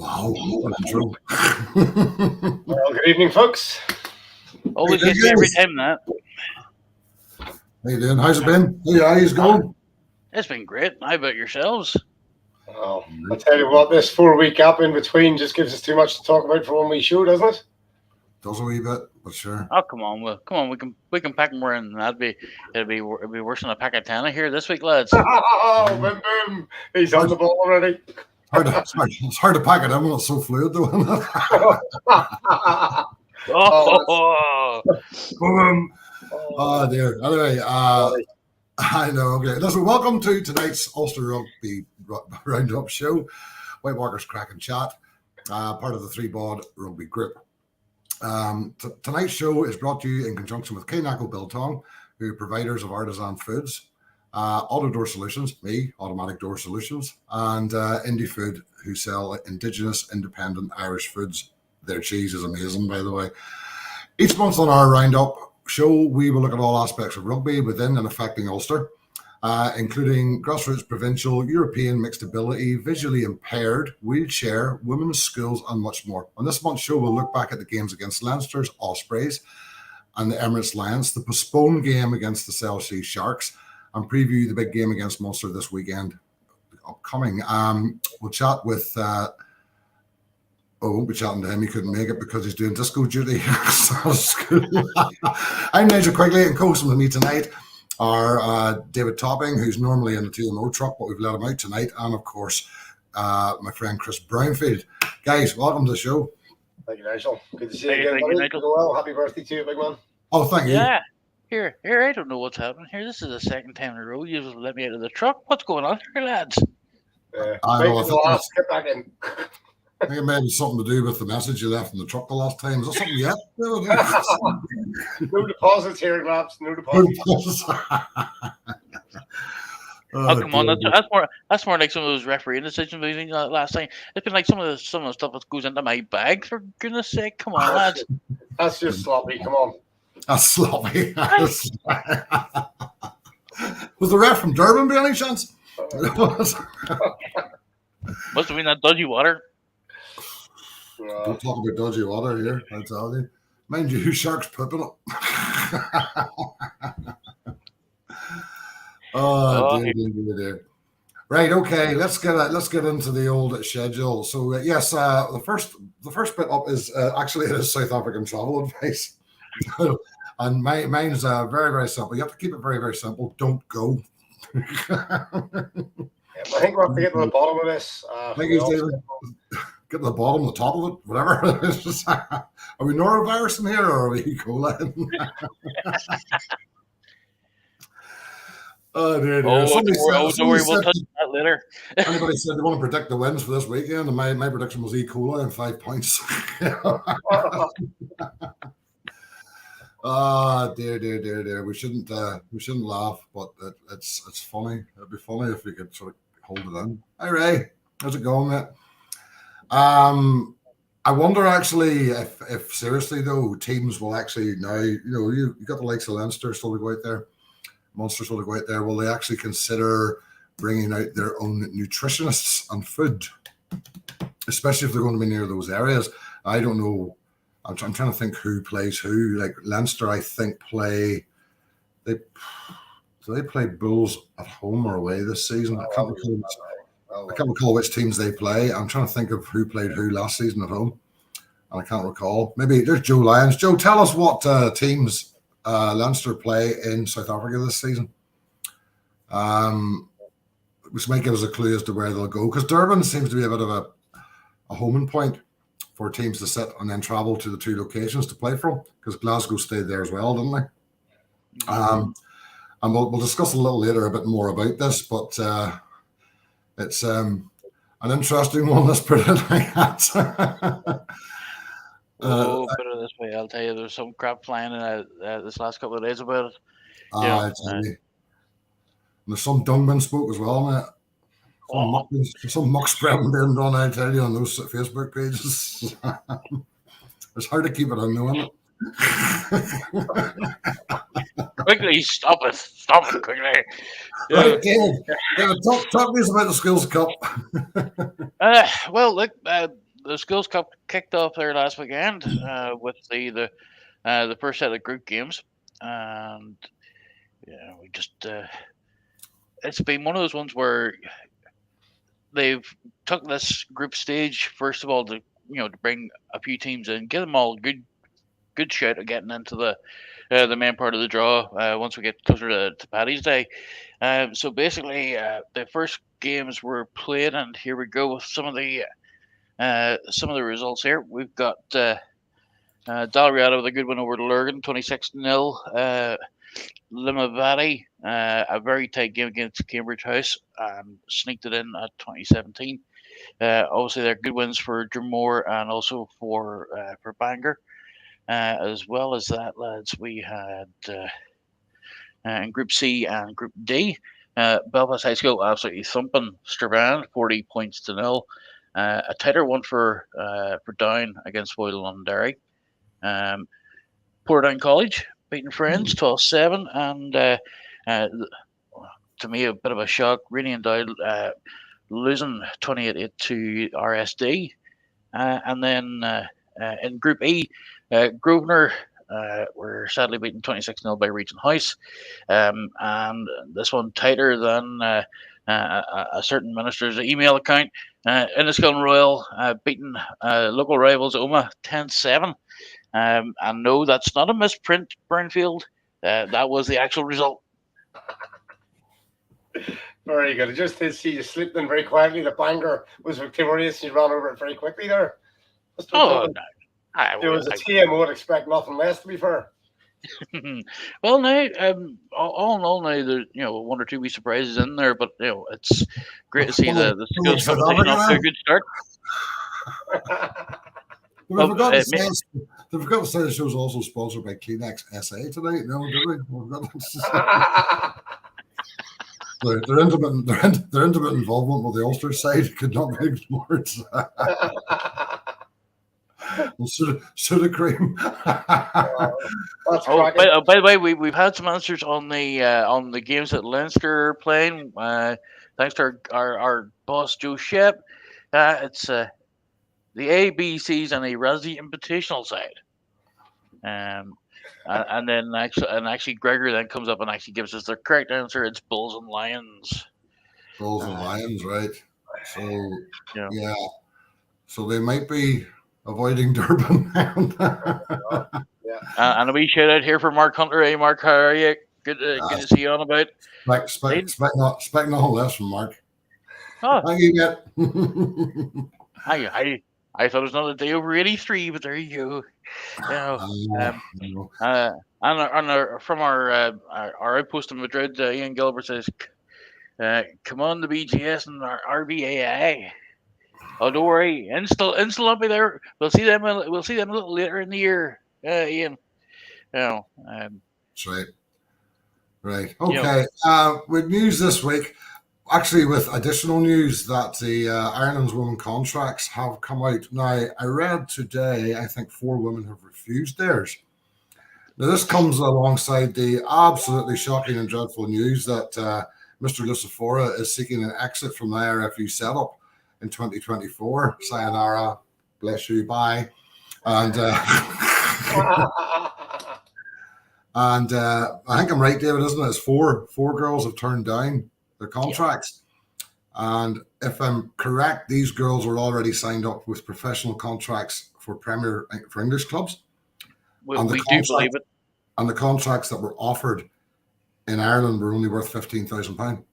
Wow, what an intro. Well, good evening, folks. Always gets me every time that. How you doing? How's it been? How are you going? It's been great. How about yourselves? Oh, I tell you what, this 4-week gap in between just gives us too much to talk about for one week show, doesn't it? Does a wee bit, but sure. Oh, come on, we can pack more, and it'll be worse than a pack of tenna here this week, lads. Oh, boom, boom! He's on the ball already. It's hard to pack it in when it's so fluid, though. Oh dear. Anyway, I know. Okay, listen. Welcome to tonight's Ulster Rugby Roundup show, WhiteWalkers Chat Craic, part of the 3BOD Rugby Group. Tonight's show is brought to you in conjunction with Knackle Biltong, who are providers of artisan foods, Auto Door Solutions, Automatic Door Solutions, and Indie Food, who sell Indigenous independent Irish foods. Their cheese is amazing, by the way. Each month on our Roundup show, we will look at all aspects of rugby within and affecting Ulster, including grassroots, provincial, European, mixed ability, visually impaired, wheelchair, women's schools, and much more. On this month's show, we'll look back at the games against Leinster's Ospreys and the Emirates Lions, the postponed game against the Chelsea Sharks, and preview the big game against Munster this weekend upcoming. We'll chat with... I won't be chatting to him. He couldn't make it because he's doing disco duty. I'm Nigel Quigley, and co-hosting with me tonight are David Topping, who's normally in the TMO truck, but we've let him out tonight, and of course, my friend Chris Brownfield. Guys, welcome to the show. Thank you, Nigel. Good to see you again, buddy. Well, happy birthday to you, big man. Oh, thank you. Yeah. Here, I don't know what's happening here. This is the second time in a row you've let me out of the truck. What's going on here, lads? Get back in. I think it may have something to do with the message you left in the truck the last time. Is that something yet? No deposits here, Glaps. No deposits. Come on, that's more like some of those refereeing decisions we did last time. It's been like some of the stuff that goes into my bag, for goodness sake. Come on, lads. That's just sloppy. Come on. That's sloppy. Was the ref from Durban by any chance? Must have been that dodgy water. Don't talk about dodgy water here, I tell you. Mind you, Sharks pooping it. Dear. Right, okay, let's get into the old schedule. So yes, the first bit up is actually it is South African travel advice, and mine's very, very simple. You have to keep it very, very simple. Don't go. I think we'll have to get to the bottom of this. Thank you, David. Get to the bottom, the top of it, whatever. Are we norovirus in here, or are we E. coli? Oh, dear. Don't worry, we'll touch that later. Anybody said they want to predict the wins for this weekend, and my prediction was E. coli and 5 points. Dear. We shouldn't laugh, but it's funny. It'd be funny if we could sort of hold it in. Hi, Ray. How's it going, mate? I wonder actually if seriously though teams will actually now, you got the likes of Leinster still to go out there, Munster still to go out there. Will they actually consider bringing out their own nutritionists and food, especially if they're going to be near those areas? I don't know. I'm trying to think who plays who. Like Leinster, I think play Bulls at home or away this season. I can't recall which teams they play. I'm trying to think of who played who last season at home, and I can't recall. Maybe there's Joe Lyons. Joe, tell us what teams Leinster play in South Africa this season, which might give us a clue as to where they'll go, because Durban seems to be a bit of a homing point for teams to sit and then travel to the two locations to play from, because Glasgow stayed there as well, didn't they? And we'll discuss a little later a bit more about this, but it's an interesting one, let's put it like that. Put it this way, I'll tell you, there's some crap flying this last couple of days about it. I tell you. There's some dungman spoke as well, mate. Some muck spreading being done, I tell you, on those Facebook pages. It's hard to keep it on, isn't it? Quickly, stop it quickly. Right, David, talk to us about the Skills Cup. Well, look, the Schools Cup kicked off there last weekend with the first set of group games, and yeah, we just it's been one of those ones where they've took this group stage first of all to to bring a few teams in, give them all good shot at getting into the main part of the draw once we get closer to Paddy's Day. So basically, the first games were played, and here we go with some of the results here. We've got Dalriada with a good win over Lurgan, 26-0. Limavady, a very tight game against Cambridge House, sneaked it in at 2017. Obviously, they're good wins for Drumore and also for Bangor. As well as that, lads, we had in Group C and Group D, Belfast High School absolutely thumping Strabane, 40 points to 0. A tighter one for Down against Foyle Londonderry. Portadown College beating Friends 12-7, and to me a bit of a shock. Rainey and Doyle losing 28-8 to RSD, and then in Group E, Grosvenor were sadly beaten 26-0 by Regent House, and this one tighter than a certain minister's email account. Enniskillen Royal beating local rivals Omagh 10-7. And no, that's not a misprint, Burnfield. That was the actual result. Very good. I just did see you slipped in very quietly. The Bangor was victorious. You ran over it very quickly there. Oh, no. It was a TM. I would expect nothing less, to be fair. Well, now, all in all, now there's one or two wee surprises in there, but it's great to see the skills competition off to a good start. They forgot to say the show's also sponsored by Kleenex SA tonight. No, did we? Their intimate involvement with the Ulster side could not be ignored. Soda cream. By the way, we've had some answers on the games that Leinster are playing. Thanks to our boss Joe Shep. It's the ABCs and a Razzie Invitational side. And then actually Gregor then comes up and actually gives us the correct answer. It's Bulls and Lions. Bulls and Lions, right? So yeah. So they might be avoiding Durban. And a wee shout out here for Mark Hunter. Hey Mark, how are you? Good to see you on about. Expect nothing less from Mark. Oh, thank you, get. I thought it was another day over 83, but there you go. And from our outpost in Madrid, Ian Gilbert says, "Come on, the BGS and our RBAI." Oh, don't worry, Instal will be there. We'll see them a little later in the year, Ian. That's right. Right. Okay. With news this week. Actually, with additional news that the Ireland's women contracts have come out. Now, I read today, I think 4 women have refused theirs. Now, this comes alongside the absolutely shocking and dreadful news that Mr. Lucifora is seeking an exit from the IRFU setup in 2024. Sayonara, bless you, bye. And and I think I'm right, David, isn't it? It's 4 girls have turned down their contracts. And if I'm correct, these girls were already signed up with professional contracts for English clubs. We do believe it. And the contracts that were offered in Ireland were only worth £15,000.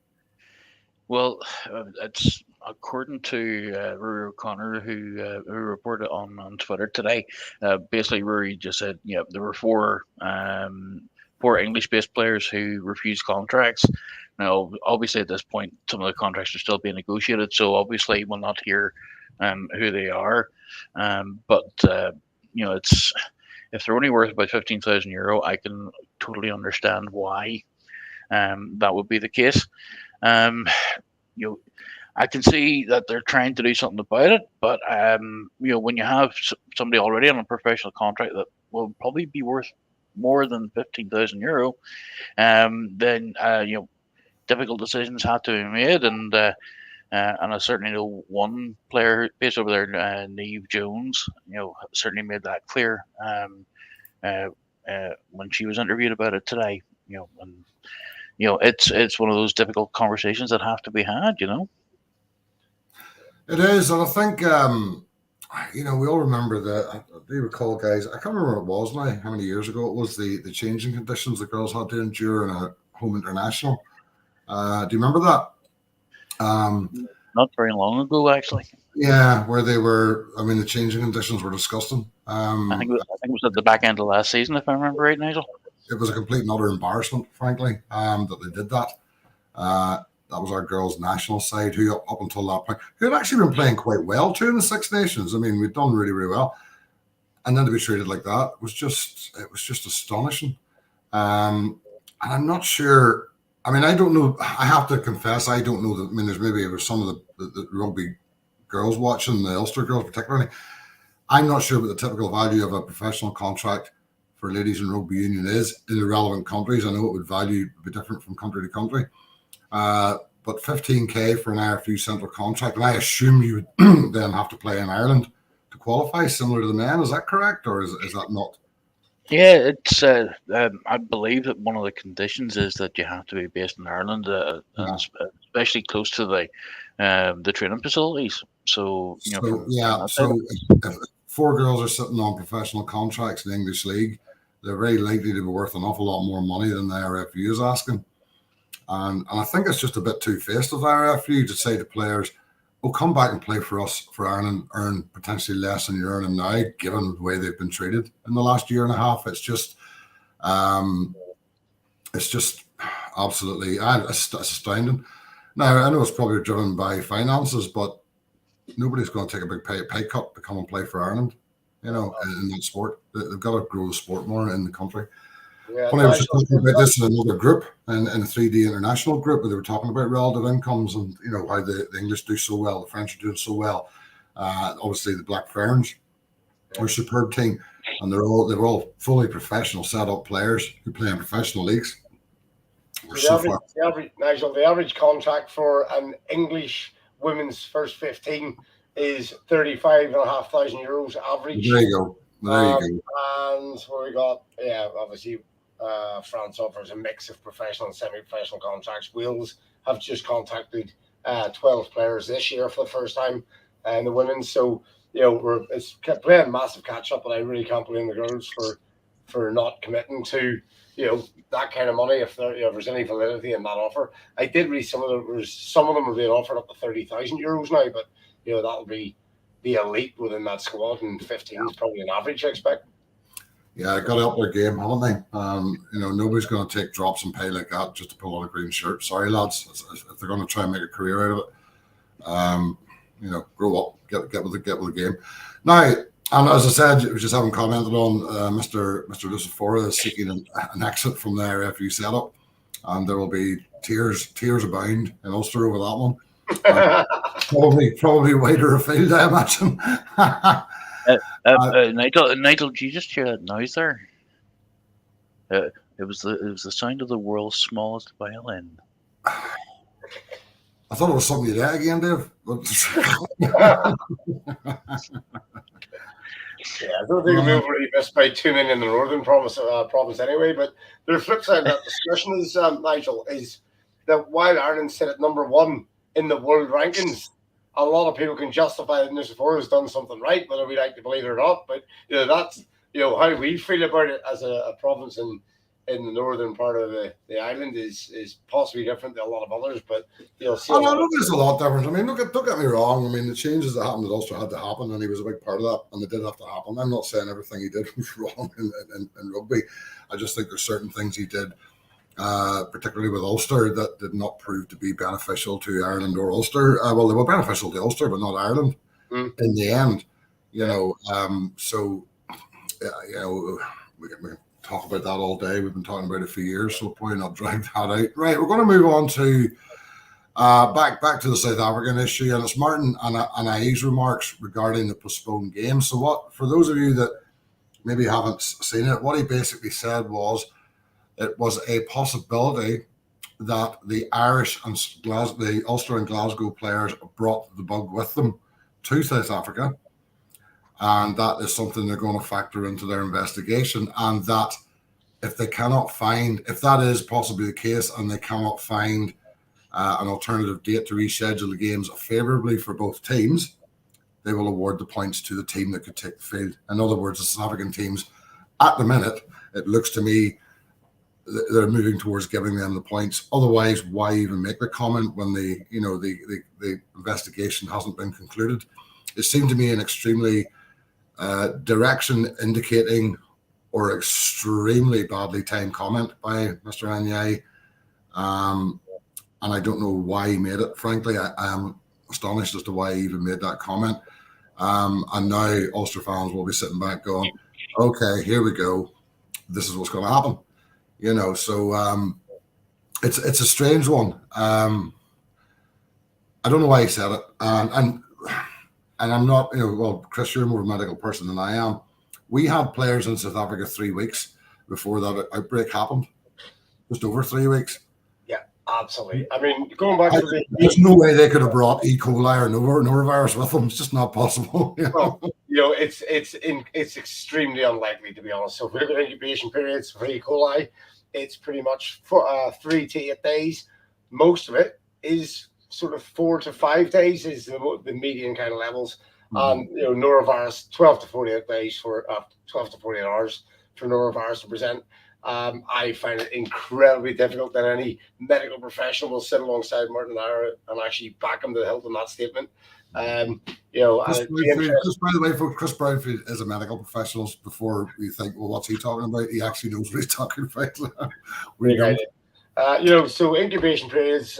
Well, it's according to Rory O'Connor, who reported on Twitter today. Basically, Rory just said, there were 4 English-based players who refused contracts. Now, obviously, at this point, some of the contracts are still being negotiated, so obviously we'll not hear who they are. But it's if they're only worth about €15,000, I can totally understand why that would be the case. I can see that they're trying to do something about it, but when you have somebody already on a professional contract that will probably be worth more than €15,000, then difficult decisions have to be made, and And I certainly know one player based over there, Neve Jones, certainly made that clear uh, when she was interviewed about it today. And it's one of those difficult conversations that have to be had. It is, and I think we all remember that. I do recall, guys. I can't remember what it was now. How many years ago it was the changing conditions the girls had to endure in a home international. Do you remember that? Not very long ago, actually. Yeah, where they were. I mean, the changing conditions were disgusting. I think it was at the back end of last season, if I remember right, Nigel. It was a complete and utter embarrassment, frankly, that they did that. That was our girls' national side, who up until that point, who had actually been playing quite well too in the Six Nations. I mean, we'd done really, really well, and then to be treated like that was just astonishing. And I'm not sure. I mean, I don't know. I have to confess, I don't know that. I mean, there's some of the rugby girls watching, the Ulster girls particularly. I'm not sure what the typical value of a professional contract for ladies in rugby union is in the relevant countries. I know it would be different from country to country. But 15k for an IRFU central contract, and I assume you would then have to play in Ireland to qualify, similar to the men. Is that correct, or is that not? Yeah, it's. I believe that one of the conditions is that you have to be based in Ireland, and especially close to the training facilities. So So if 4 girls are sitting on professional contracts in the English League, they're very likely to be worth an awful lot more money than the IRFU is asking. And I think it's just a bit two-faced of the IRFU to say to players, "Oh, come back and play for us for Ireland, earn potentially less than you're earning now, given the way they've been treated in the last year and a half." It's just absolutely astounding. Now, I know it's probably driven by finances, but nobody's going to take a big pay cut to come and play for Ireland, in that sport. They've got to grow the sport more in the country. Yeah, when I was just talking about this in another group, in a 3D international group, where they were talking about relative incomes and how the English do so well, the French are doing so well. Obviously, the Black Ferns are a superb team, and they're all fully professional, set up players who play in professional leagues. The average contract for an English women's first 15 is €35,500 average. There you go. And what we got, obviously. France offers a mix of professional and semi-professional contracts. Wales have just contacted 12 players this year for the first time in the women's. So it's playing massive catch up, and I really can't blame the girls for not committing to that kind of money if there's any validity in that offer. I did read some of them are being offered up to €30,000 now, but that'll be the elite within that squad, and 15 is probably an average, I expect. Yeah, got to up their game, haven't they? Nobody's going to take drops and pay like that just to pull on a green shirt. Sorry, lads, if they're going to try and make a career out of it, grow up, get with the game. Now, and as I said, we just haven't commented on Mr. Lucifora is seeking an exit from the IRFU setup, and there will be tears abound in Ulster over that one. Probably wider afield, I imagine. Nigel, did you just hear that noise there? It was the sound of the world's smallest violin. I thought it was something you did again, Dave. I don't think we've really missed by too many in the Northern province anyway. But the flip side of that discussion is, Nigel, is that while Ireland sit at number 1 in the world rankings, a lot of people can justify that Lucifora has done something right, whether we like to believe it or not. But that's how we feel about it as a province in the northern part of the island is possibly different than a lot of others. But there's a lot different. I mean, don't get me wrong. I mean, the changes that happened at Ulster had to happen, and he was a big part of that, and they did have to happen. I'm not saying everything he did was wrong in rugby. I just think there's certain things he did, particularly with Ulster, that did not prove to be beneficial to Ireland or Ulster. Well, they were beneficial to Ulster, but not Ireland in the end. We can talk about that all day. We've been talking about it for years, so we'll probably not drag that out. Right, we're going to move on to back to the South African issue, and it's Martin ANAYI's remarks regarding the postponed game. So for those of you that maybe haven't seen it, what he basically said was it was a possibility that the Irish and the Ulster and Glasgow players brought the bug with them to South Africa, and that is something they're going to factor into their investigation. And that if that is possibly the case, and they cannot find an alternative date to reschedule the games favorably for both teams, they will award the points to the team that could take the field. In other words, the South African teams, at the minute, it looks to me they're moving towards giving them the points. Otherwise, why even make the comment when the investigation hasn't been concluded? It seemed to me an extremely direction indicating or extremely badly timed comment by Mr. ANAYI. And I don't know why he made it. Frankly, I am astonished as to why he even made that comment. And now Ulster fans will be sitting back going, okay, here we go. This is what's going to happen. So it's a strange one. I don't know why he said it. And I'm not, Chris, you're more of a medical person than I am. We had players in South Africa 3 weeks before that outbreak happened. Just over 3 weeks. Absolutely. I mean, going back to there's no way they could have brought E. coli or norovirus with them. It's just not possible. It's extremely unlikely, to be honest. So if we look at incubation periods for E. coli, it's pretty much 3 to 8 days. Most of it is sort of 4 to 5 days is the median kind of levels. Norovirus 12 to 48 days for 12 to 48 hours for norovirus to present. I find it incredibly difficult that any medical professional will sit alongside Martin ANAYI and actually back him to the hilt in that statement. Just by the way, folks, Chris Brownfield is a medical professional. Before we think, well, what's he talking about? He actually knows what he's talking about. So incubation periods,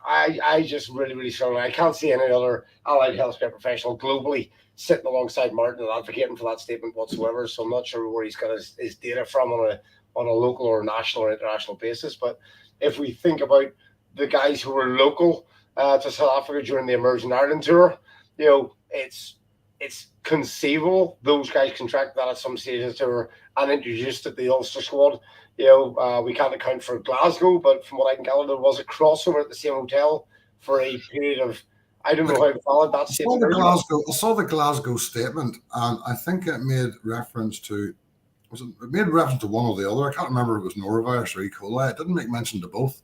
I just really, really struggle. I can't see any other allied healthcare professional globally sitting alongside Martin and advocating for that statement whatsoever. So I'm not sure where he's got his data from on a local or national or international basis. But if we think about the guys who were local to South Africa during the Emerging Ireland tour, it's conceivable those guys contracted that at some stage of the tour and introduced it to the Ulster squad. We can't account for Glasgow, but from what I can gather, there was a crossover at the same hotel for a period of, I don't know how valid that statement is. I saw the Glasgow statement, and I think it made reference to one or the other. I can't remember if it was norovirus or E. coli. It didn't make mention to both,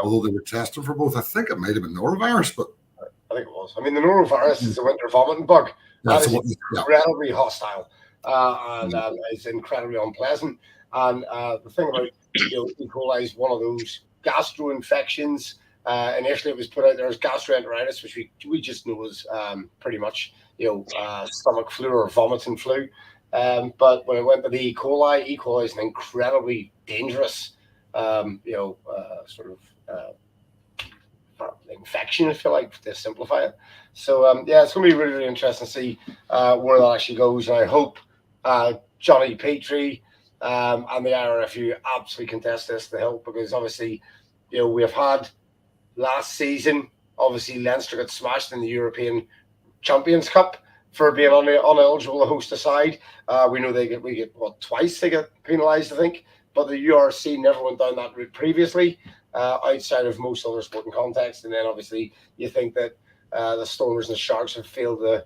although they were testing for both. I think it might have been norovirus, but I think it was. I mean, the norovirus is a winter vomiting bug. That is incredibly hostile and it's incredibly unpleasant. And the thing about E. coli is one of those gastro infections. Initially, it was put out there as gastroenteritis, which we just know was pretty much stomach flu or vomiting flu. But when it went to the E. coli is an incredibly dangerous, infection, if you like, to simplify it. So, it's going to be really, really interesting to see where that actually goes. And I hope Johnny Petrie and the IRFU absolutely contest this to help, because obviously, we have had last season, obviously Leinster got smashed in the European Champions Cup for being uneligible to host a side. We know we get twice they get penalised, I think, but the URC never went down that route previously, outside of most other sporting contexts. And then obviously you think that the Stormers and the Sharks have failed to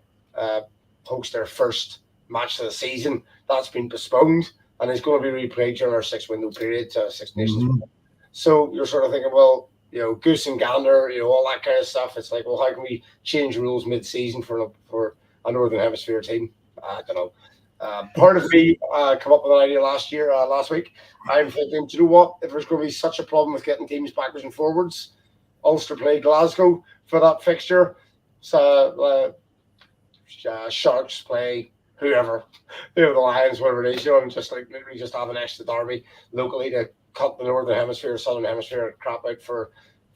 host their first match of the season. That's been postponed and is going to be replayed during our 6 window period to Six Nations. Mm-hmm. So you're sort of thinking, well, goose and gander, all that kind of stuff. It's like, well, how can we change rules mid-season for a Northern Hemisphere team? I don't know. Part of me come up with an idea last week. I'm thinking, do you know what? If there's going to be such a problem with getting teams backwards and forwards, Ulster play Glasgow for that fixture. So Sharks play whoever, the Lions, whatever it is. And just like literally just have an extra derby locally to cut the Northern Hemisphere, Southern Hemisphere crap out for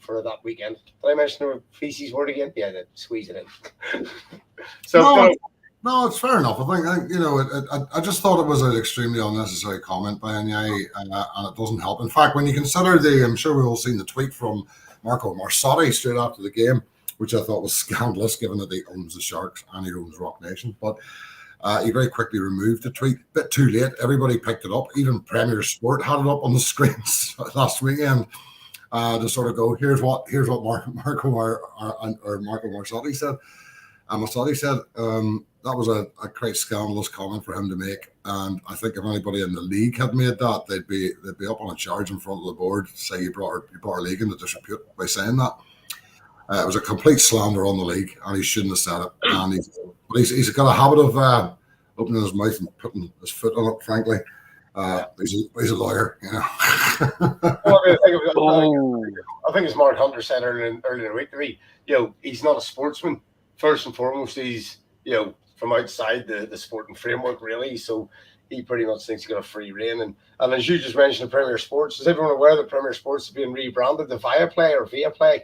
that weekend. Did I mention the feces word again? Yeah, they squeeze it in. No, it's fair enough. I think I just thought it was an extremely unnecessary comment by ANAYI, and it doesn't help. In fact, when you consider I'm sure we've all seen the tweet from Marco Marsotti straight after the game, which I thought was scandalous, given that he owns the Sharks and he owns Rock Nation. But he very quickly removed the tweet. A bit too late. Everybody picked it up. Even Premier Sport had it up on the screens last weekend. to sort of go, here's what Marco Marsotti said. Marsotti said that was a quite scandalous comment for him to make, and I think if anybody in the league had made that, they'd be up on a charge in front of the board to say you brought our league into disrepute by saying that. It was a complete slander on the league, and he shouldn't have said it. And he's got a habit of opening his mouth and putting his foot on it. Frankly, he's a lawyer, you know. Well, I think as Mark Hunter said earlier in the week to me, he's not a sportsman. First and foremost, he's from outside the sporting framework, really. So he pretty much thinks he's got a free rein. And as you just mentioned, the Premier Sports, is everyone aware that Premier Sports is being rebranded to Viaplay or Viaplay?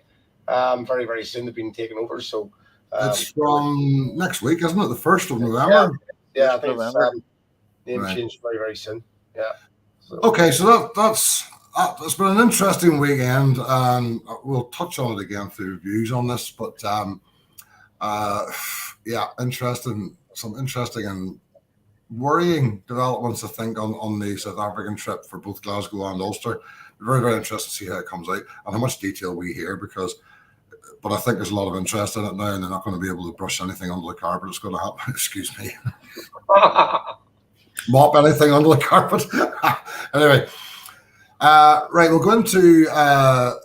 Very, very soon they've been taken over. So it's from next week, isn't it? The 1st of November. Yeah, I think it's name changed very, very soon. Yeah. Okay, so that's been an interesting weekend, and we'll touch on it again through reviews on this. But some interesting and worrying developments, I think, on the South African trip for both Glasgow and Ulster. Very, very interested to see how it comes out and how much detail we hear, but I think there's a lot of interest in it now, and they're not going to be able to brush anything under the carpet. It's going to happen. Excuse me. Mop anything under the carpet. Anyway, right, we'll go into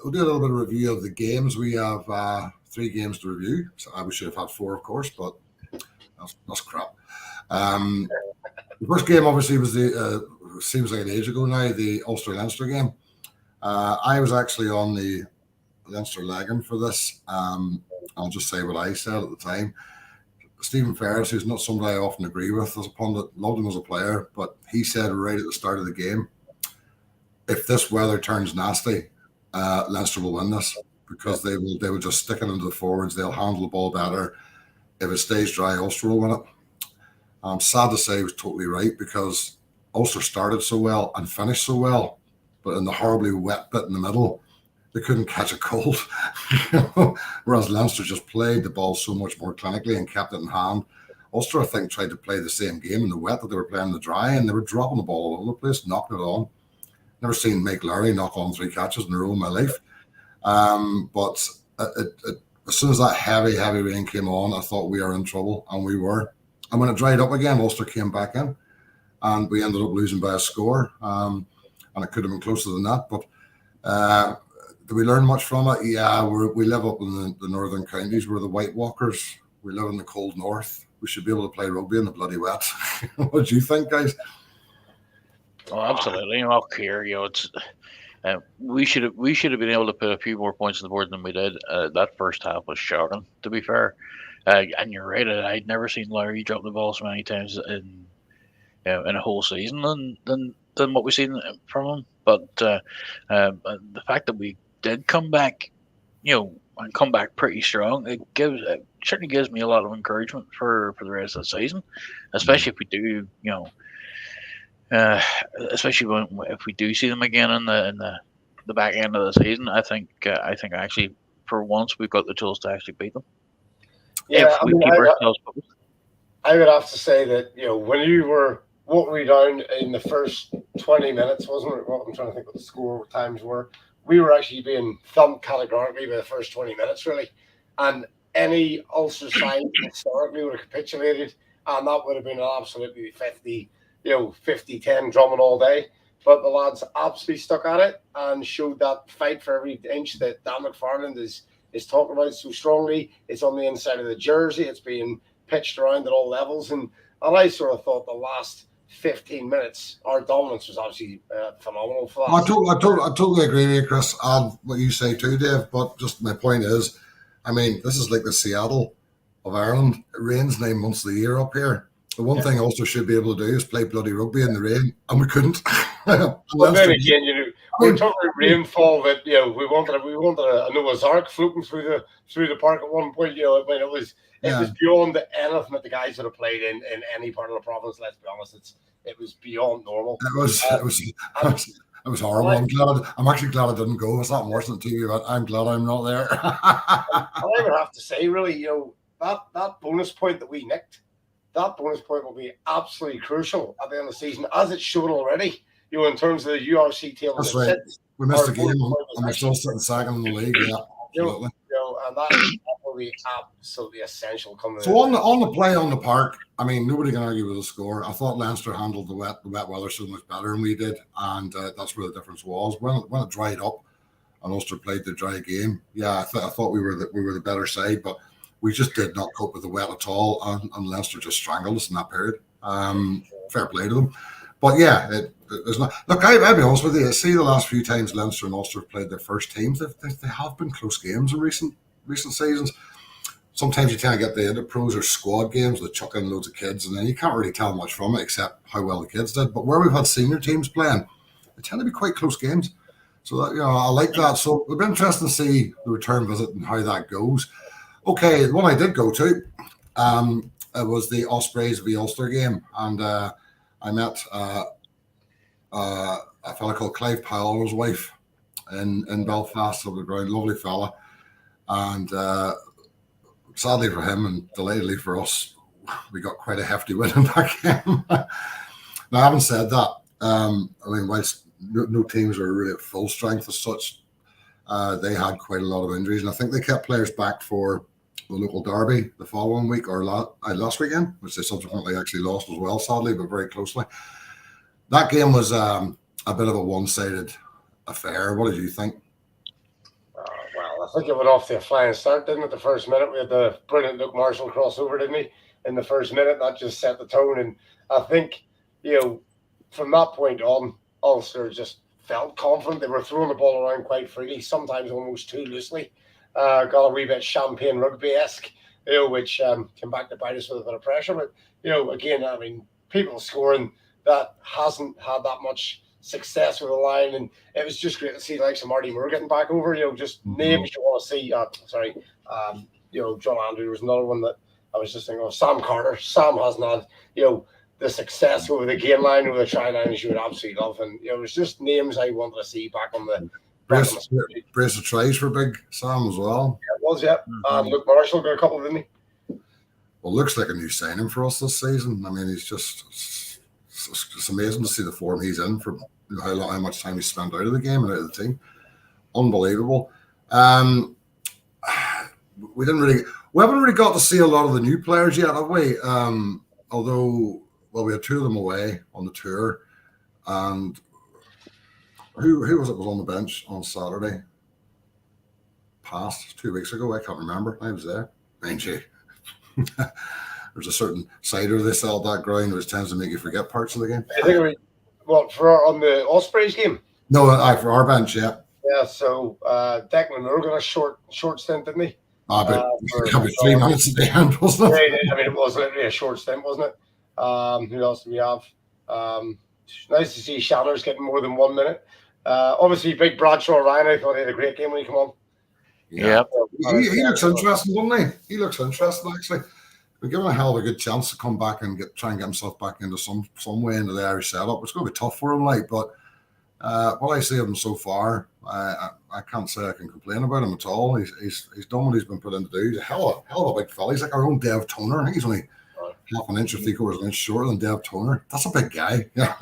we'll do a little bit of review of the games. We have 3 games to review. So we should have had 4, of course, but that's crap. The first game obviously was seems like an age ago now, the Ulster-Leinster game. I was actually on the Leinster Lagan for this. I'll just say what I said at the time. Stephen Ferris, who's not somebody I often agree with as a pundit, loved him as a player, but he said right at the start of the game, if this weather turns nasty, Leinster will win this, because they will just stick it into the forwards. They'll handle the ball better. If it stays dry, Ulster will win it. I'm sad to say he was totally right, because Ulster started so well and finished so well, but in the horribly wet bit in the middle, they couldn't catch a cold. Whereas Leinster just played the ball so much more clinically and kept it in hand. Ulster, I think, tried to play the same game in the wet that they were playing in the dry, and they were dropping the ball all over the place, knocking it on. Never seen Mike Lowry knock on 3 catches in a row in my life. But as soon as that heavy rain came on, I thought we are in trouble, and we were. And when it dried up again, Ulster came back in, and we ended up losing by a score. And it could have been closer than that. But did we learn much from it? Yeah, we live up in the northern counties. We're the WhiteWalkers. We live in the cold north. We should be able to play rugby in the bloody wet. What do you think, guys? Oh, absolutely. It's we should have been able to put a few more points on the board than we did. That first half was shocking, to be fair. And you're right. I'd never seen Larry drop the ball so many times in a whole season than what we've seen from him. But the fact that we did come back, and come back pretty strong, it certainly gives me a lot of encouragement for the rest of the season, especially if we do, especially if we do see them again in the back end of the season. I think actually for once we've got the tools to actually beat them. Yeah, if we keep ourselves focused. I would have to say that when you were what we down in the first 20 minutes, wasn't it? Well, I'm trying to think what the score times were. We were actually being thumped categorically by the first 20 minutes, really. And any Ulster side historically would have capitulated, and that would have been an absolutely 50-10 drumming all day. But the lads absolutely stuck at it and showed that fight for every inch that Dan McFarland is talking about so strongly. It's on the inside of the jersey. It's being pitched around at all levels. And I sort of thought the last 15 minutes, our dominance was obviously phenomenal for that. I totally agree with you, Chris, and what you say too, Dave. But just my point is, I mean, this is like the Seattle of Ireland. It rains 9 months of the year up here. The one thing Ulster should be able to do is play bloody rugby in the rain, and we couldn't. Well, then again, we're talking about rainfall that we wanted a Noah's Ark floating through the park at one point. It was beyond anything that the guys would have played in any part of the province. Let's be honest, it was beyond normal. It was horrible. I'm actually glad I didn't go. It's not worse than TV, but I'm glad I'm not there. I would have to say, really, that bonus point that we nicked, that bonus point will be absolutely crucial at the end of the season, as it should already. In terms of the URC table, We missed a game and we're still sitting second in the league. Yeah, absolutely. And that will be absolutely essential coming. So on the play on the park, I mean, nobody can argue with the score. I thought Leinster handled the wet weather so much better than we did, and that's where the difference was. When it dried up, and Ulster played the dry game. Yeah, I thought we were the better side, but we just did not cope with the wet at all, and Leinster just strangled us in that period. Fair play to them, but yeah, there's not. Look, I'll be honest with you. I see the last few times Leinster and Ulster have played their first teams. They have been close games in recent seasons. Sometimes you tend to get the interpros or squad games that chuck in loads of kids, and then you can't really tell much from it except how well the kids did. But where we've had senior teams playing, they tend to be quite close games. So that, I like that. So it'll be interesting to see the return visit and how that goes. Okay, the one I did go to, it was the Ospreys v Ulster game, and I met a fella called Clive Powell's wife in Belfast on the ground. Lovely fella, and sadly for him and delightedly for us, we got quite a hefty win in that game. Now, having said that, I mean, whilst no teams were really at full strength as such, they had quite a lot of injuries, and I think they kept players back for the local derby the following week or last weekend, which they subsequently actually lost as well, sadly, but very closely. That game was a bit of a one-sided affair. What did you think? Well, I think it went off to a flying start, didn't it? The first minute, we had the brilliant Luke Marshall crossover, didn't he? In the first minute, that just set the tone. And I think, from that point on, Ulster just felt confident. They were throwing the ball around quite freely, sometimes almost too loosely. Got a wee bit champagne rugby-esque, which came back to bite us with a bit of pressure. But, again, I mean, people scoring that hasn't had that much success with the line, and it was just great to see like some Marty Moore getting back over. Just names you want to see. John Andrew was another one that I was just thinking of. Sam Carter. Sam hasn't had the success over the game line, over the try line, as you would absolutely love, and it was just names I wanted to see back on the. Brace of tries for big Sam as well. Yeah, it was, yeah. Luke Marshall got a couple, didn't he? Well, looks like a new signing for us this season. I mean, he's it's amazing to see the form he's in for how much time he's spent out of the game and out of the team. Unbelievable. We haven't really got to see a lot of the new players yet, have we? Although, we had two of them away on the tour, and who was on the bench on Saturday? Past 2 weeks ago, I can't remember. I was there. Mind you, there's a certain cider they sell at that ground which tends to make you forget parts of the game. I think on the Ospreys game? No, for our bench, yeah. Yeah, so Declan Moore got a short stint, didn't he? But 3 minutes at the end, wasn't it? Yeah, I mean, it was literally a short stint, wasn't it? Who else do we have? Nice to see Shanners getting more than 1 minute. Obviously, big Bradshaw Ryan, I thought he had a great game when he came on. Yeah. He looks interesting, doesn't he? He looks interesting, actually. We give him a hell of a good chance to come back and try and get himself back into some way into the Irish setup. It's going to be tough for him, but what I see of him so far, I can't say I can complain about him at all. He's done what he's been put in to do. He's a hell of a big fella. He's like our own Dev Toner. I think he's only half an inch or 3/4 inch shorter than Dev Toner. That's a big guy. Yeah.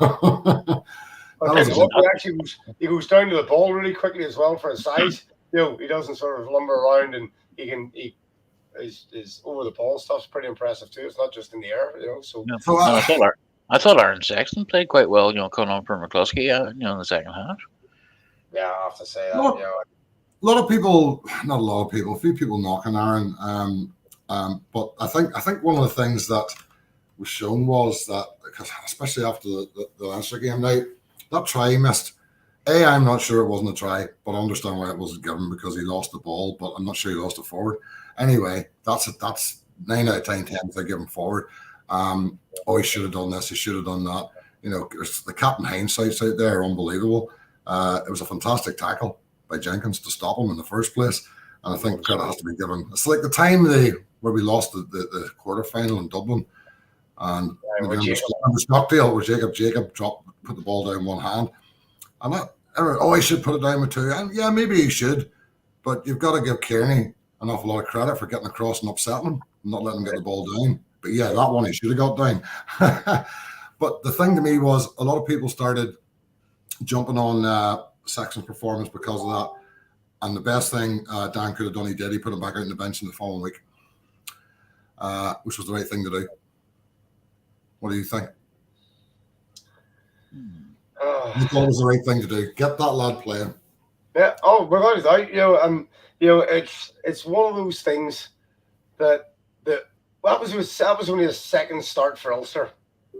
He goes down to the ball really quickly as well for his size. He doesn't sort of lumber around, and his over the ball stuff's pretty impressive too. It's not just in the air, So I thought Aaron Sexton played quite well, coming on from McCluskey, in the second half. Yeah, I have to say that. A few people knocking Aaron. But I think one of the things that was shown was that, because especially after the Leinster game, now that try he missed. I'm not sure it wasn't a try, but I understand why it wasn't given, because he lost the ball, but I'm not sure he lost it forward. Anyway, that's 9 out of 10 if they give him forward. He should have done this, he should have done that. The captain hindsight's out there, unbelievable. It was a fantastic tackle by Jenkins to stop him in the first place, and I think credit has to be given. It's like the time where we lost the quarterfinal in Dublin, and Stockdale, where Jacob put the ball down one hand, and he should put it down with two, and yeah, maybe he should, but you've got to give Kearney an awful lot of credit for getting across and upsetting him, and not letting him get the ball down. But yeah, that one he should have got down. But the thing to me was, a lot of people started jumping on Sexton's performance because of that. And the best thing Dan could have done, he did. He put him back out on the bench in the following week, which was the right thing to do. What do you think? You thought it was the right thing to do. Get that lad playing. Yeah. Oh, without a doubt. It's one of those things that was only his second start for Ulster,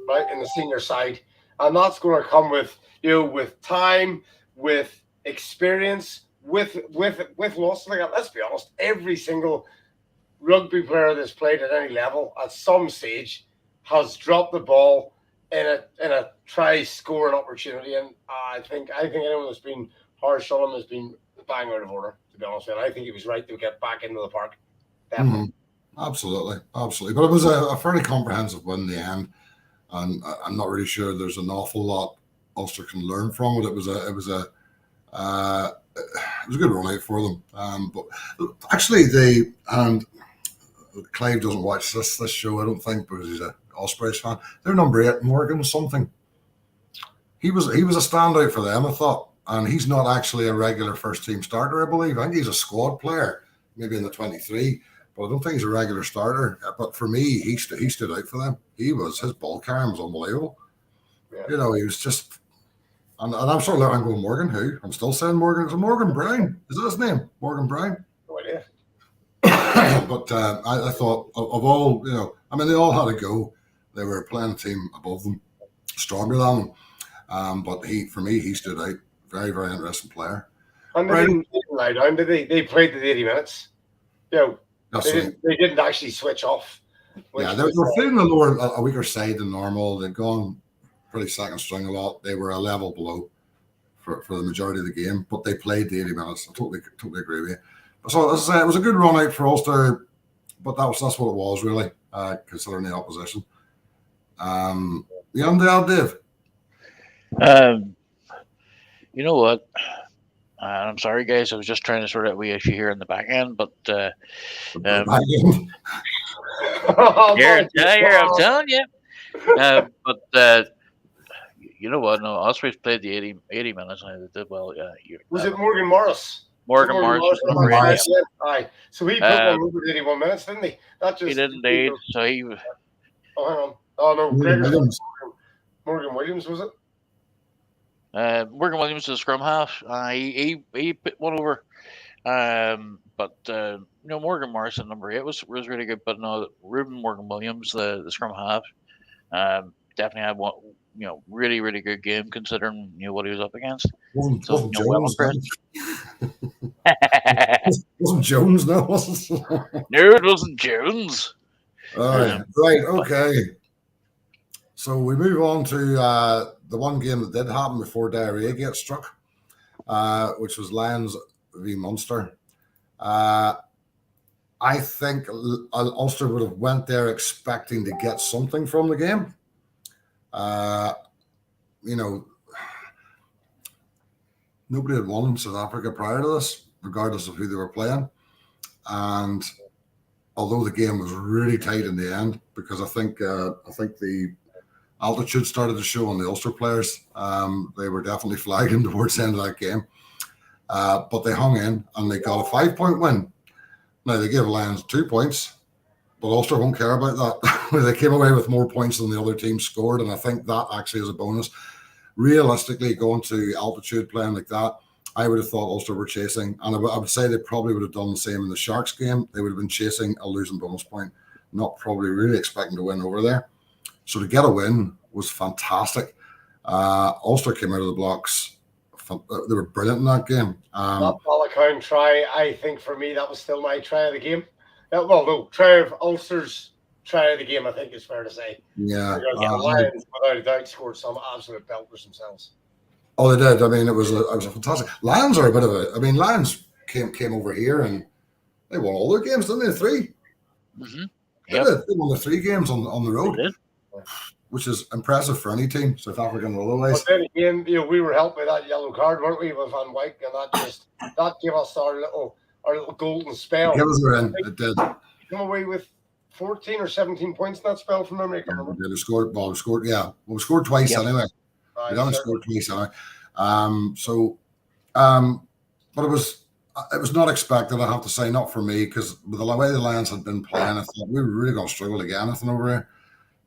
right, in the senior side, and that's going to come with with time, with experience, with loss. Like, let's be honest, every single rugby player that's played at any level at some stage has dropped the ball in a try scoring opportunity, and I think anyone that's been harsh on him has been bang out of order, to be honest with you. I think he was right to get back into the park. Definitely. Absolutely. But it was a fairly comprehensive win in the end, and I'm not really sure there's an awful lot Ulster can learn from it. It was a good run out for them. But actually, Clive doesn't watch this show, I don't think, because he's a Ospreys fan. They're number 8, Morgan something. He was a standout for them, I thought, and he's not actually a regular first team starter, I believe. I think he's a squad player, maybe in the 23. But I don't think he's a regular starter. But for me, he stood out for them. His ball carrying was unbelievable. Yeah. He was just, and I'm sort of I'm going Morgan. Who? I'm still saying Morgan. Is it Morgan Brown? Is that his name? Morgan Brown. No idea. But I thought of all, they all had a go. They were playing a team above them, stronger than them. But for me, he stood out. Very, very interesting player. And they didn't lie down, did they? They played the 80 minutes. They didn't actually switch off. Yeah, they were feeling a weaker side than normal. They'd gone pretty second string a lot. They were a level below for the majority of the game, but they played the 80 minutes. I totally agree with you. So as I say, it was a good run out for Ulster, but that's what it was really, considering the opposition. Dave. You know what? I'm sorry, guys. I was just trying to sort out a wee issue here in the back end, but here, I'm telling you. But you know what? No, Ospreys played the 80 minutes, and they did well. Yeah. Was it Morgan Morris? Morgan Morris. Aye. So he put one over 81 minutes, didn't he? He did indeed. So he. Oh, hang on. Oh no, Morgan Williams, was it? Morgan Williams is the scrum half. He put one over. But Morgan Morris at number 8 was really good. But no, Ruben Morgan Williams, the scrum half, definitely had one. Really, really good game considering what he was up against. Wasn't Jones? Wasn't Jones? No, it wasn't Jones. All right, okay. So we move on to the one game that did happen before derail gets struck, which was Lions v Munster. I think Ulster would have went there expecting to get something from the game. Nobody had won in South Africa prior to this, regardless of who they were playing. And although the game was really tight in the end, because I think the altitude started to show on the Ulster players. They were definitely flagging towards the end of that game. But they hung in and they got a 5-point win. Now, they gave Lions 2 points, but Ulster won't care about that. They came away with more points than the other team scored, and I think that actually is a bonus. Realistically, going to altitude playing like that, I would have thought Ulster were chasing, and I would say they probably would have done the same in the Sharks game. They would have been chasing a losing bonus point, not probably really expecting to win over there. So to get a win was fantastic. Ulster came out of the blocks. They were brilliant in that game. That Ballycown try, I think for me, that was still my try of the game. Try of Ulster's try of the game, I think is fair to say. Yeah. Because the Lions, without a doubt, scored some absolute belters themselves. Oh, they did. I mean, it was a fantastic. Lions are a bit of a. I mean, Lions came over here and they won all their games, didn't they? 3. Mm-hmm. Yep. They won the 3 games on the road, which is impressive for any team, South African or otherwise. But then again, we were helped by that yellow card, weren't we, with Van Wyk, and that gave us our little golden spell. Give us a win. It did. Come away with 14 or 17 points in that spell from memory. We scored twice anyway. We haven't scored twice anyway. So But it was not expected, I have to say, not for me, because with the way the Lions had been playing, I thought we were really going to struggle to get anything over here.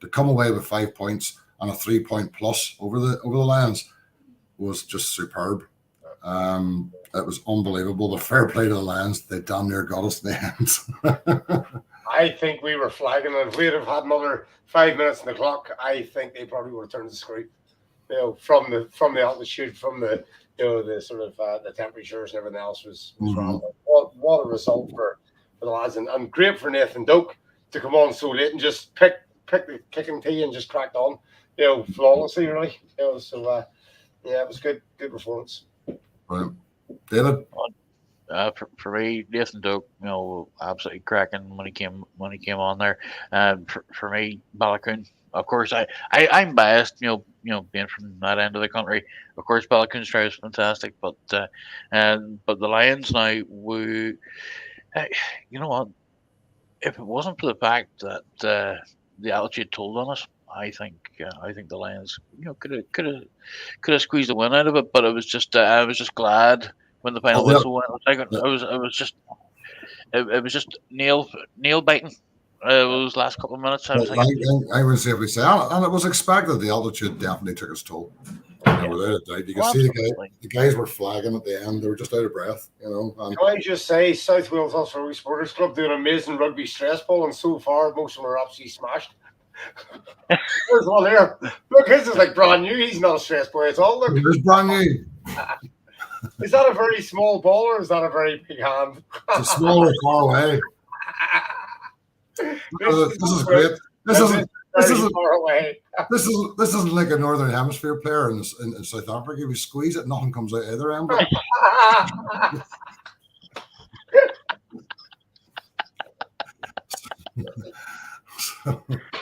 To come away with 5 points and a 3-point plus over the Lions was just superb. It was unbelievable. The fair play to the Lions, they damn near got us in the end. I think we were flagging, and if we'd have had another 5 minutes on the clock, I think they probably would have turned the screw. From the altitude, from the the sort of the temperatures and everything else was wrong. What a result for the lads, and great for Nathan Doak to come on so late and just pick the kicking tee and just cracked on, flawlessly, really. So it was good performance. David. For me, Nathan Doak, absolutely cracking when he came on there. For me, Balakoon. Of course, I'm biased, being from that end of the country. Of course, Balakoon's try was fantastic, but the Lions now, you know what? If it wasn't for the fact that the altitude told on us, I think the Lions, could have squeezed a win out of it. But it was just, I was just glad when the final whistle went. It was just nail biting. Those last couple of minutes, I was thinking. I would safely say, and it was expected. The altitude definitely took its toll. Without a doubt, you can see the guys were flagging at the end. They were just out of breath. And can I just say, South Wales Ulster Rugby Supporters Club doing amazing rugby stress ball, and so far most of them are absolutely smashed. There's one there. Look, his is like brand new. He's not a stress boy at all. Look, it's brand new. Is that a very small ball or is that a very big hand? It's a smaller far away. This is great. This isn't far away. This isn't like a Northern Hemisphere player in South Africa. If you squeeze it, nothing comes out either end.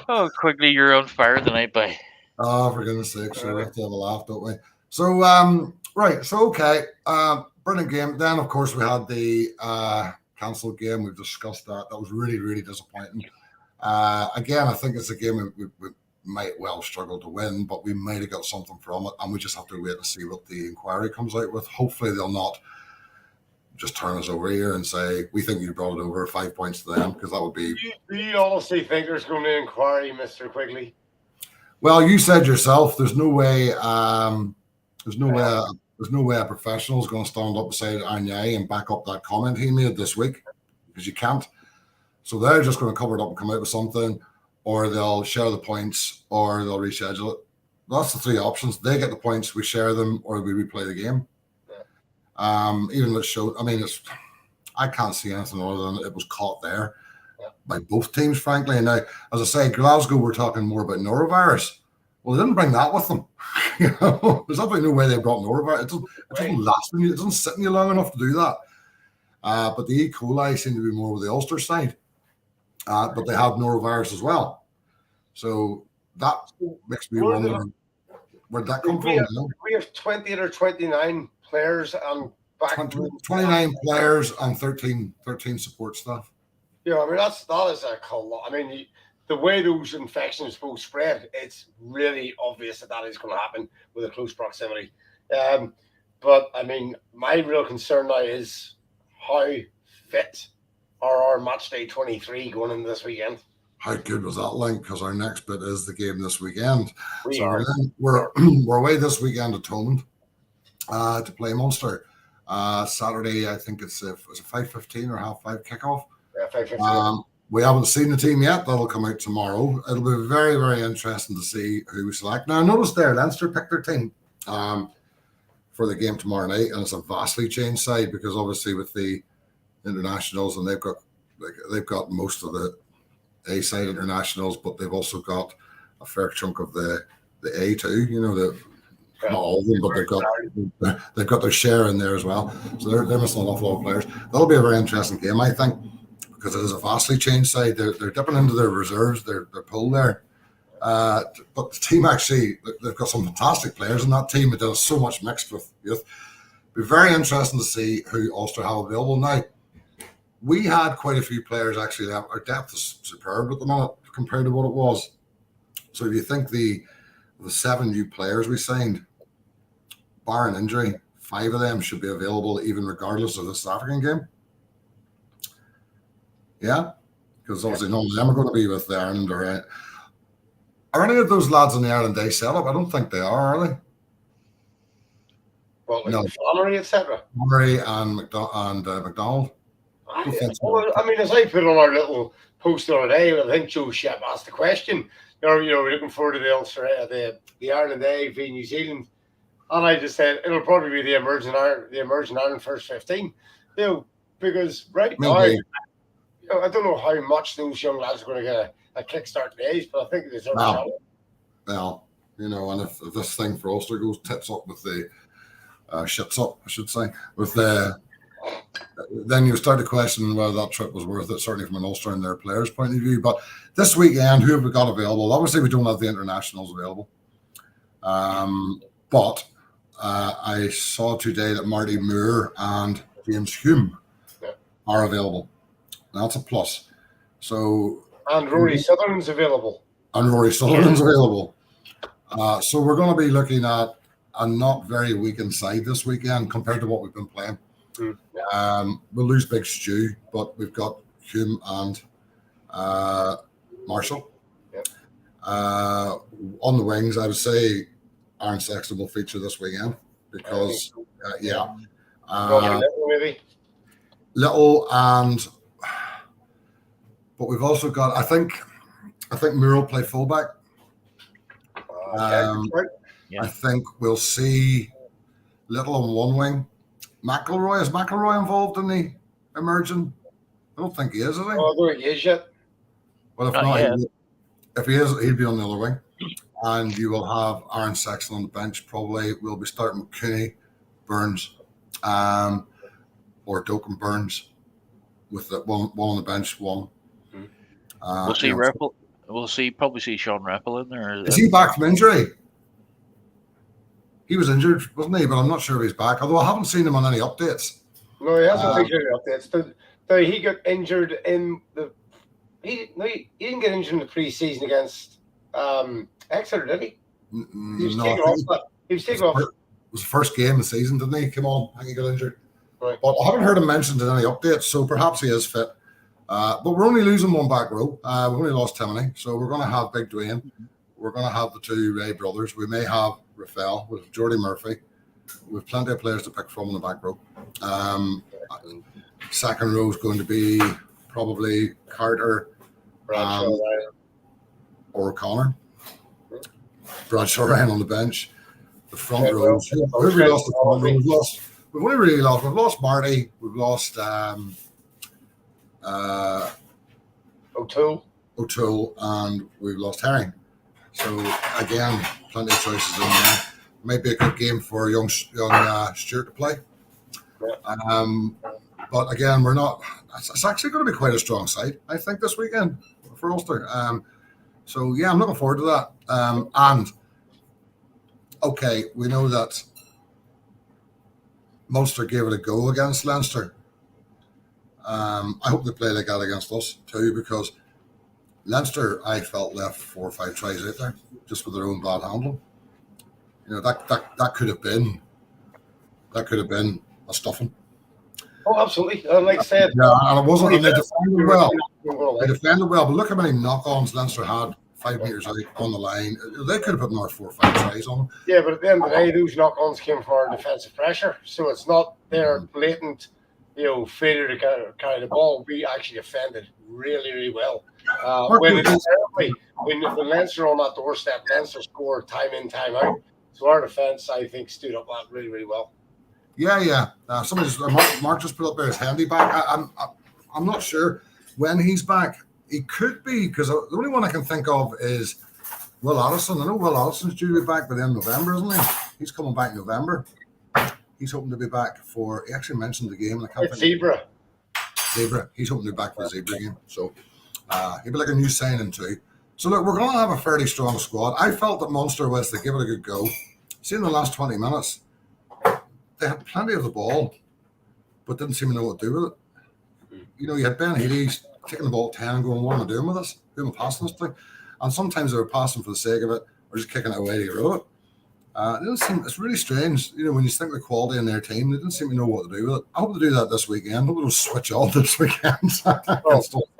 Oh, Quigley, you're on fire tonight, boy. Oh, for goodness sake, sure, we have to have a laugh, don't we? So, right, so okay, brilliant game. Then, of course, we had the cancelled game. We've discussed that. That was really, really disappointing. Again, I think it's a game we might well struggle to win, but we might have got something from it, and we just have to wait to see what the inquiry comes out with. Hopefully, they'll not just turn us over here and say, we think you brought it over 5 points to them, because that would be... Do you honestly think there's going to be an inquiry, Mr. Quigley? Well, you said yourself, there's no way a professional is going to stand up beside ANAYI and back up that comment he made this week, because you can't. So they're just going to cover it up and come out with something, or they'll share the points, or they'll reschedule it. That's the three options. They get the points, we share them, or we replay the game. Even though it showed, I can't see anything other than it was caught there by both teams, frankly. And now, as I say, Glasgow, we're talking more about norovirus. Well, they didn't bring that with them. There's absolutely no way they brought norovirus. It doesn't last in you. It doesn't sit in you long enough to do that. But the E. coli seemed to be more with the Ulster side. But they had norovirus as well. So that makes me wonder where'd that come from. We have 28 or 29 players and 29 players and 13 support staff. Yeah, that is a lot. The way those infections both spread, it's really obvious that is going to happen with a close proximity. But my real concern now is how fit are our match day 23 going into this weekend. How good was that link? Because our next bit is the game this weekend. We're away this weekend at Thomond to play Munster. Saturday, I think it's a 5:15 or 5:30 kickoff. Yeah, 5:15. We haven't seen the team yet. That'll come out tomorrow. It'll be very, very interesting to see who we select. Now, I noticed there, Leinster picked their team for the game tomorrow night, and it's a vastly changed side because obviously with the internationals, and they've got most of the A-side internationals, but they've also got a fair chunk of the A too. Not all of them, but they've got their share in there as well. So they're missing an awful lot of players. That'll be a very interesting game, I think, because it is a vastly changed side. They're dipping into their reserves, their pool there. But the team actually, they've got some fantastic players in that team. It does so much mixed with youth. It'll be very interesting to see who Ulster have available now. We had quite a few players actually. Our depth is superb at the moment compared to what it was. So if you think the 7 new players we signed, barring injury, 5 of them should be available even regardless of the South African game. Yeah, because obviously none of them are going to be with the Ireland or are any of those lads in the Ireland Day setup? I don't think they are they? Well, like No. Flannery, etc. Murray and McDonald. I mean, as I put on our little post the other day, I think Joe Shep asked the question. We're looking forward to the Ulster, the Ireland Day v New Zealand, and I just said it'll probably be the emerging Ireland first 15. Because right now, I don't know how much those young lads are going to get a kickstart today, but I think they deserve a shot. Well, and if this thing for Ulster goes tits up with the shits up, I should say, with the. Then you start to question whether that trip was worth it, certainly from an Ulster and their players' point of view. But this weekend, who have we got available? Obviously, we don't have the internationals available. But I saw today that Marty Moore and James Hume are available. That's a plus. So and Rory Sutherland's available. So we're going to be looking at a not very weakened side this weekend compared to what we've been playing. We'll lose Big Stew, but we've got Hume and Marshall. On the wings, I would say Aaron Sexton will feature this weekend because, Little and, but we've also got. I think Moore will play fullback. I think we'll see Little on one wing. McElroy, is McElroy involved in the emerging? I don't think he is he? I don't think he is yet. Well, if he is, he'll be on the other wing. And you will have Aaron Sexton on the bench. Probably we'll be starting Cooney, Burns, or Doak and Burns with the one on the bench. One. We'll see Repple. We'll probably see Sean Repple in there. Is he back from injury? He was injured, wasn't he? But I'm not sure if he's back. Although I haven't seen him on any updates. No, he hasn't featured any updates. He got injured in the. He didn't get injured in the pre-season against Exeter, did he? He was taken off. It was the first game of the season, didn't he? Come on, I think he got injured. Right. But I haven't heard him mentioned in any updates, so perhaps he is fit. But we're only losing one back row. We've only lost Timoney, so we're going to have Big Dwayne. We're going to have the two Ray brothers. We may have Raphael with Jordy Murphy. We've plenty of players to pick from in the back row. Second row is going to be probably Carter or O'Connor. Bradshaw Ryan on the bench. The front row. We've only really lost. We've lost Marty. We've lost O'Toole, and we've lost Herring. So again, plenty of choices in there. Might be a good game for young Stuart to play. But again, we're not. It's actually going to be quite a strong side, I think, this weekend for Ulster. So yeah, I'm looking forward to that. And okay, we know that Munster gave it a go against Leinster. I hope they play like that against us too, because Leinster, I felt, left 4 or 5 tries out there just with their own bad handling. That could have been a stuffing. Oh, absolutely. Like I said, and it wasn't. And they defended well. But look how many knock-ons Leinster had 5 meters out on the line. They could have put another 4 or 5 tries on them. Yeah, but at the end of the day, those knock-ons came from our defensive pressure, so it's not their blatant, failure to carry the ball. We actually defended really, really well. When Leinster on that doorstep, Leinster scored time in, time out. So our defence, I think, stood up that really, really well. Yeah. Mark just put up there his handy back. I'm not sure when he's back. He could be, because the only one I can think of is Will Addison. I know Will Addison's due to be back by the end of November, isn't he? He's coming back in November. He's hoping to be back for. He actually mentioned the game. Zebra. He's hoping to be back for the Zebra game. So he'll be like a new signing too. So look, we're going to have a fairly strong squad. I felt that Munster was to give it a good go. See, in the last 20 minutes, they had plenty of the ball, but didn't seem to know what to do with it. You had Ben Healy's taking the ball at 10 and going, what am I doing with this? Who am I passing this to? And sometimes they were passing for the sake of it or just kicking it away to get rid of it. It's really strange, when you think the quality in their team, they didn't seem to know what to do with it. I hope they do that this weekend. I hope they'll switch on this weekend.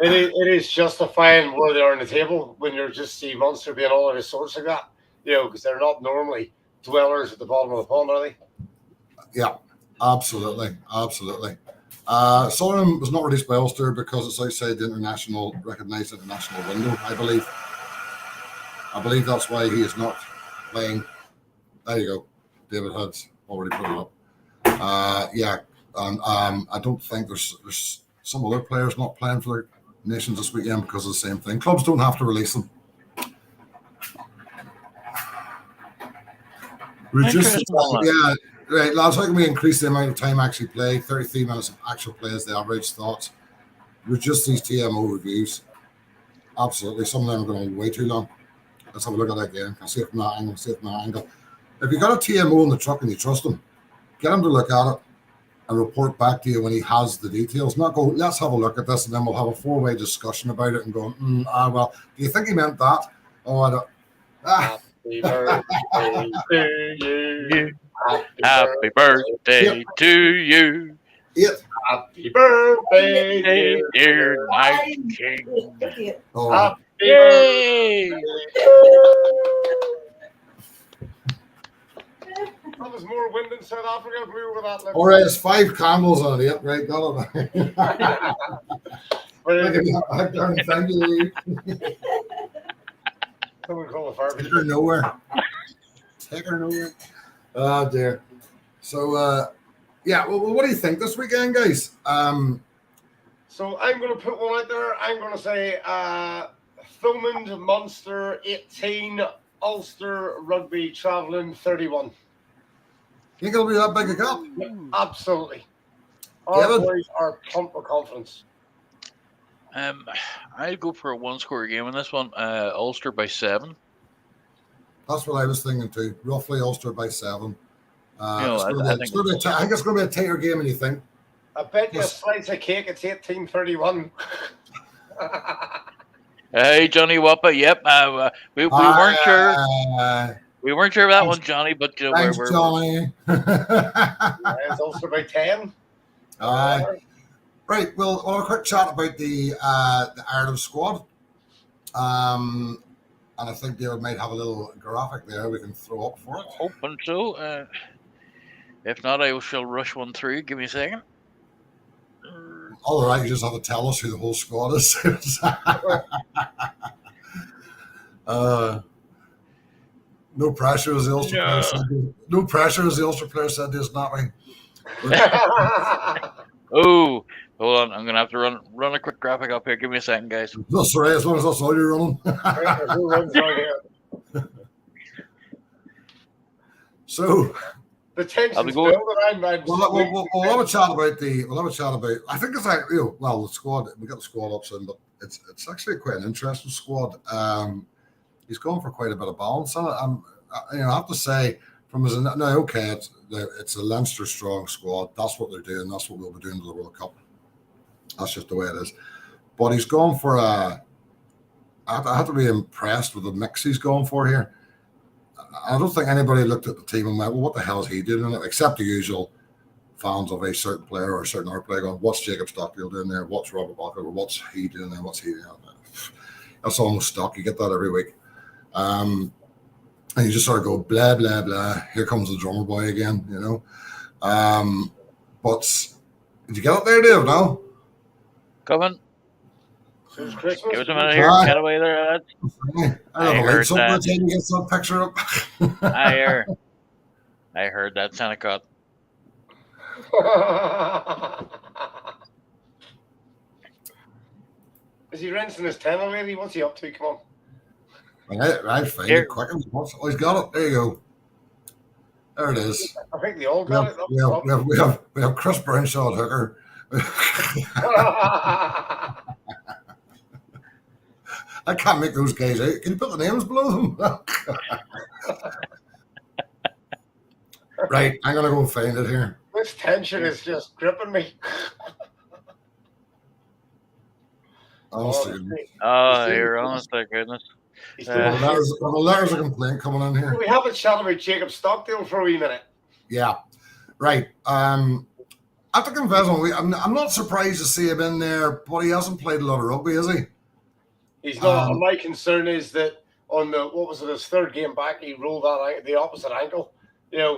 It is justifying where they are on the table when you're just see Munster being all out of sorts like that, because they're not normally dwellers at the bottom of the pond, are they? Yeah, absolutely. Southern was not released by Ulster because it's outside the recognised international window, I believe. I believe that's why he is not playing. There you go. David has already put it up. I don't think there's some other players not playing for their nations this weekend because of the same thing. Clubs don't have to release them. Right, lads. How can we increase the amount of time actually play? 33 minutes of actual play is the average thoughts. Reduce these TMO reviews. Absolutely. Some of them are going to be way too long. Let's have a look at that again. I'll see it from that angle. If you've got a TMO in the truck and you trust him, get him to look at it and report back to you when he has the details. Not go, let's have a look at this, and then we'll have a four-way discussion about it and go, well, do you think he meant that? Oh, I don't. Happy birthday to you. Happy birthday to you. Happy birthday, dear Night King. Oh. Happy Yay! That was more wind in South Africa. We were with that. All right, it's 5 candles on it. Yep, right, got it. Thank you. Someone call the fire. Take her nowhere. Oh dear. So what do you think this weekend, guys? So I'm going to put one out there. I'm going to say Thomond Munster 18, Ulster Rugby Travelling 31. You think it'll be that big a cup? Absolutely. Our boys are pumped with confidence. I'd go for a one-score game in this one. Ulster by 7. That's what I was thinking too. Roughly Ulster by 7. I think it's going to be a tighter game than you think. I bet you a slice of cake, it's 18-31. Hey, Johnny Wappa. Yep. We weren't sure. We weren't sure of that one, Johnny, but thanks, Johnny. It's Ulster by 10. Right. Well, I'll have a quick chat about the Ireland squad. And I think David might have a little graphic there we can throw up for it. Hoping so. If not, I shall rush one through. Give me a second. All right, you just have to tell us who the whole squad is. No pressure, as the Ulster player said. No pressure, as the Ulster player said. There's nothing. Oh, hold on. I'm gonna have to run a quick graphic up here. Give me a second, guys. That's all right, as long as that's all you're running. So the tension's building. We'll have a chat about. I think it's like the squad. We got the squad up soon, but it's actually quite an interesting squad. He's going for quite a bit of balance on it. I have to say, it's a Leinster strong squad. That's what they're doing. That's what we'll be doing to the World Cup. That's just the way it is. But he's going for I have to be impressed with the mix he's going for here. I don't think anybody looked at the team and went, well, what the hell is he doing? Except the usual fans of a certain player or a certain other player going, what's Jacob Stockdale doing there? What's Robert Walker? What's he doing there? What's he doing there? That's almost stock. You get that every week. And you just sort of go, blah, blah, blah. Here comes the drummer boy again, But did you get up there, Dave? No? Coming. Give us a minute here. Get away there, lads. I heard that. Get some picture up. I heard that, Santa Claus. Is he rinsing his tenor, lady? What's he up to? Come on. I find it quick. Oh, he's got it. There you go. There it is. I think they all got it. We have Chris Brenshaw at hooker. I can't make those guys out. Can you put the names below them? Right, I'm gonna go find it here. This tension is just gripping me. You're honest, thank goodness. letters of complaint coming in here. We have a chat about Jacob Stockdale for a wee minute. Yeah, right. I have to confess, I'm not surprised to see him in there, but he hasn't played a lot of rugby, is he? He's not. My concern is that on his third game back, he rolled the opposite ankle.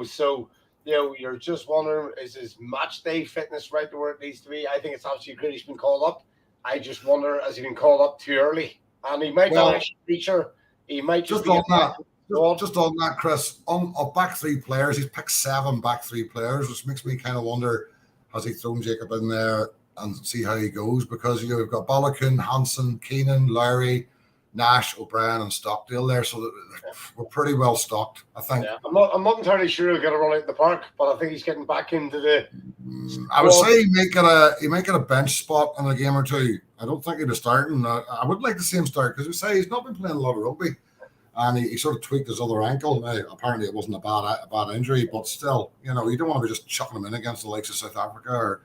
So you're just wondering, is his match day fitness right to where it needs to be? I think it's absolutely great he's been called up. I just wonder, has he been called up too early? And he might not actually feature. He might just on that, Chris. On back three players, he's picked 7 back three players, which makes me kind of wonder, has he thrown Jacob in there and see how he goes? Because we've got Balogun, Hansen, Keenan, Lowry, Nash, O'Brien, and Stockdale there, so we're pretty well stocked, I think. Yeah, I'm not entirely sure he'll get a run out in the park, but I think he's getting back into the. I would say he might get a bench spot in a game or two. I don't think he'd be starting. I would like to see him start, because we say he's not been playing a lot of rugby, and he sort of tweaked his other ankle. Now, apparently, it wasn't a bad injury, but still, you don't want to be just chucking him in against the likes of South Africa or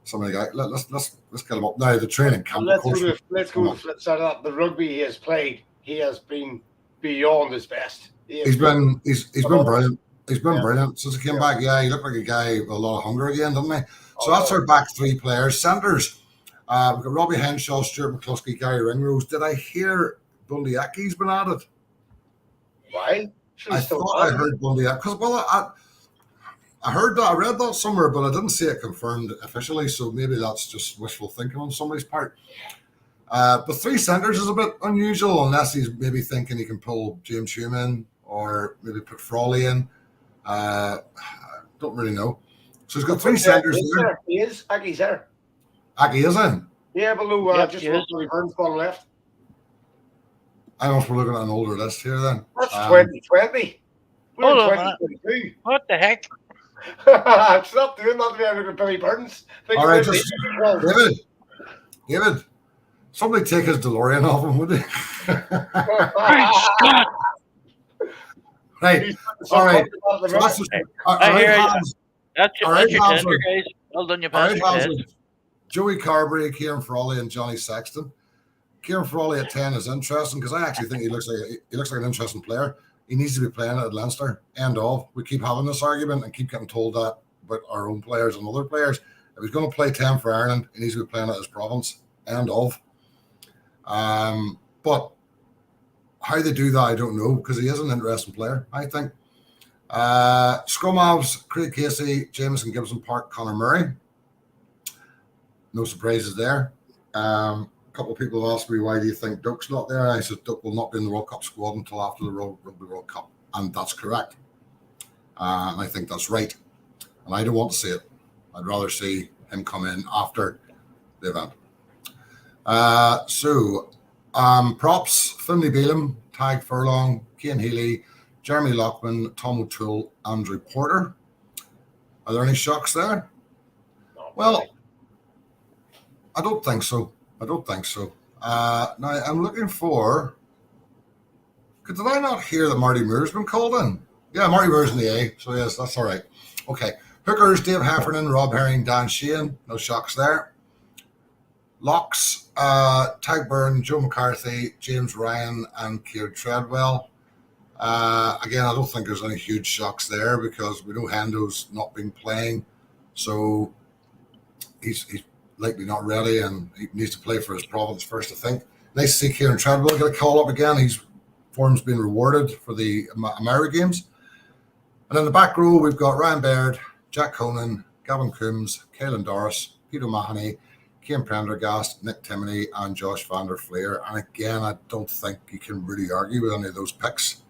something like that. Let's get him up now. The training camp. Let's go to the flip side of that. The rugby he has played, he has been beyond his best. He's been brilliant. He's been brilliant since he came back. Yeah, he looked like a guy with a lot of hunger again, didn't he? So that's our back three players. Centres. We've got Robbie Henshaw, Stuart McCluskey, Gary Ringrose. Did I hear Bundy Aki's been added? Why? I thought I heard Bundy Aki, because I heard that, I read that somewhere, but I didn't see it confirmed officially, so maybe that's just wishful thinking on somebody's part. But 3 centres is a bit unusual, unless he's maybe thinking he can pull James Hume in, or maybe put Frawley in. I don't really know. So he's got 3 centres there. He is. Aki's there. Aki is in? Yeah, below just Billy Burns bottom left. I must be looking at an older list here then. That's 2020. Hold on, 2022. What the heck? Stop doing that to me. I'm looking at Billy Burns. All right, David, somebody take his DeLorean off him, would they? Right. All right. That's your tender, guys. Well done, you passed. Joey Carberry, Kieran Frawley, and Johnny Sexton. Kieran Frawley at 10 is interesting, because I actually think he looks like an interesting player. He needs to be playing at Leinster. End of. We keep having this argument and keep getting told that about our own players and other players. If he's going to play 10 for Ireland, he needs to be playing at his province. End of. But how they do that, I don't know, because he is an interesting player, I think. Scrum halves, Craig Casey, Jameson, Gibson Park, Conor Murray. No surprises there. A couple of people have asked me, why do you think Duke's not there? I said Duke will not be in the World Cup squad until after the Rugby World Cup. And that's correct. And I think that's right. And I don't want to see it. I'd rather see him come in after the event. Props, Finlay Bealham, Tag Furlong, Cian Healy, Jeremy Lockman, Tom O'Toole, Andrew Porter. Are there any shocks there? Well, I don't think so. Now, I'm looking for... Did I not hear that Marty Moore's been called in? Yeah, Marty Moore's in the A, so yes, that's all right. Okay. Hookers, Dave Heffernan, Rob Herring, Dan Sheehan. No shocks there. Locks, Tag Byrne, Joe McCarthy, James Ryan, and Keir Treadwell. Again, I don't think there's any huge shocks there, because we know Hendo's not been playing, so he's likely not ready, and he needs to play for his province first, I think. Nice to see Kieran Treadwell get a call up again. His form's been rewarded for the Ameri games. And in the back row, we've got Ryan Baird, Jack Conan, Gavin Coombs, Caelan Doris, Peter Mahoney, Cian Prendergast, Nick Timoney, and Josh van der Fleer. And again, I don't think you can really argue with any of those picks.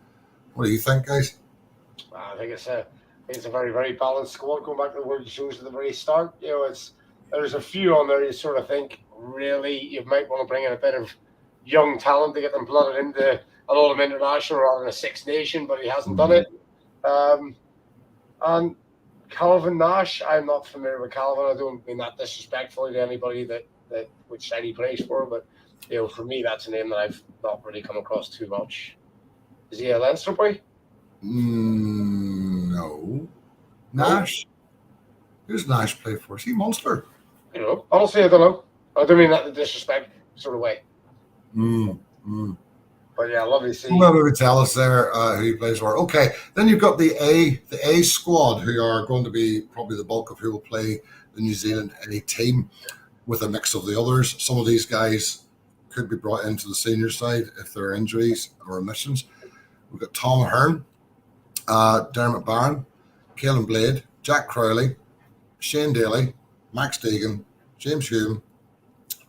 What do you think, guys? I think it's a very, very balanced squad. Going back to the word you chose at the very start, there's a few on there you sort of think, really, you might want to bring in a bit of young talent to get them blooded into an All International rather than a Six Nation, but he hasn't done it. And Calvin Nash, I'm not familiar with Calvin. I don't mean that disrespectfully to anybody that which side he plays for, but for me, that's a name that I've not really come across too much. Is he a Leinster boy? No. Nash? Who's Nash play for? Is he Munster? Honestly, I don't know. I don't mean that in a disrespect sort of way. But yeah, lovely to see. Well, maybe tell us there who he plays for. Okay, then you've got the A squad, who are going to be probably the bulk of who will play the New Zealand A team, with a mix of the others. Some of these guys could be brought into the senior side if there are injuries or omissions. We've got Tom Ahern, Dermot Barron, Caelan Blade, Jack Crowley, Shane Daly, Max Deegan, James Hume,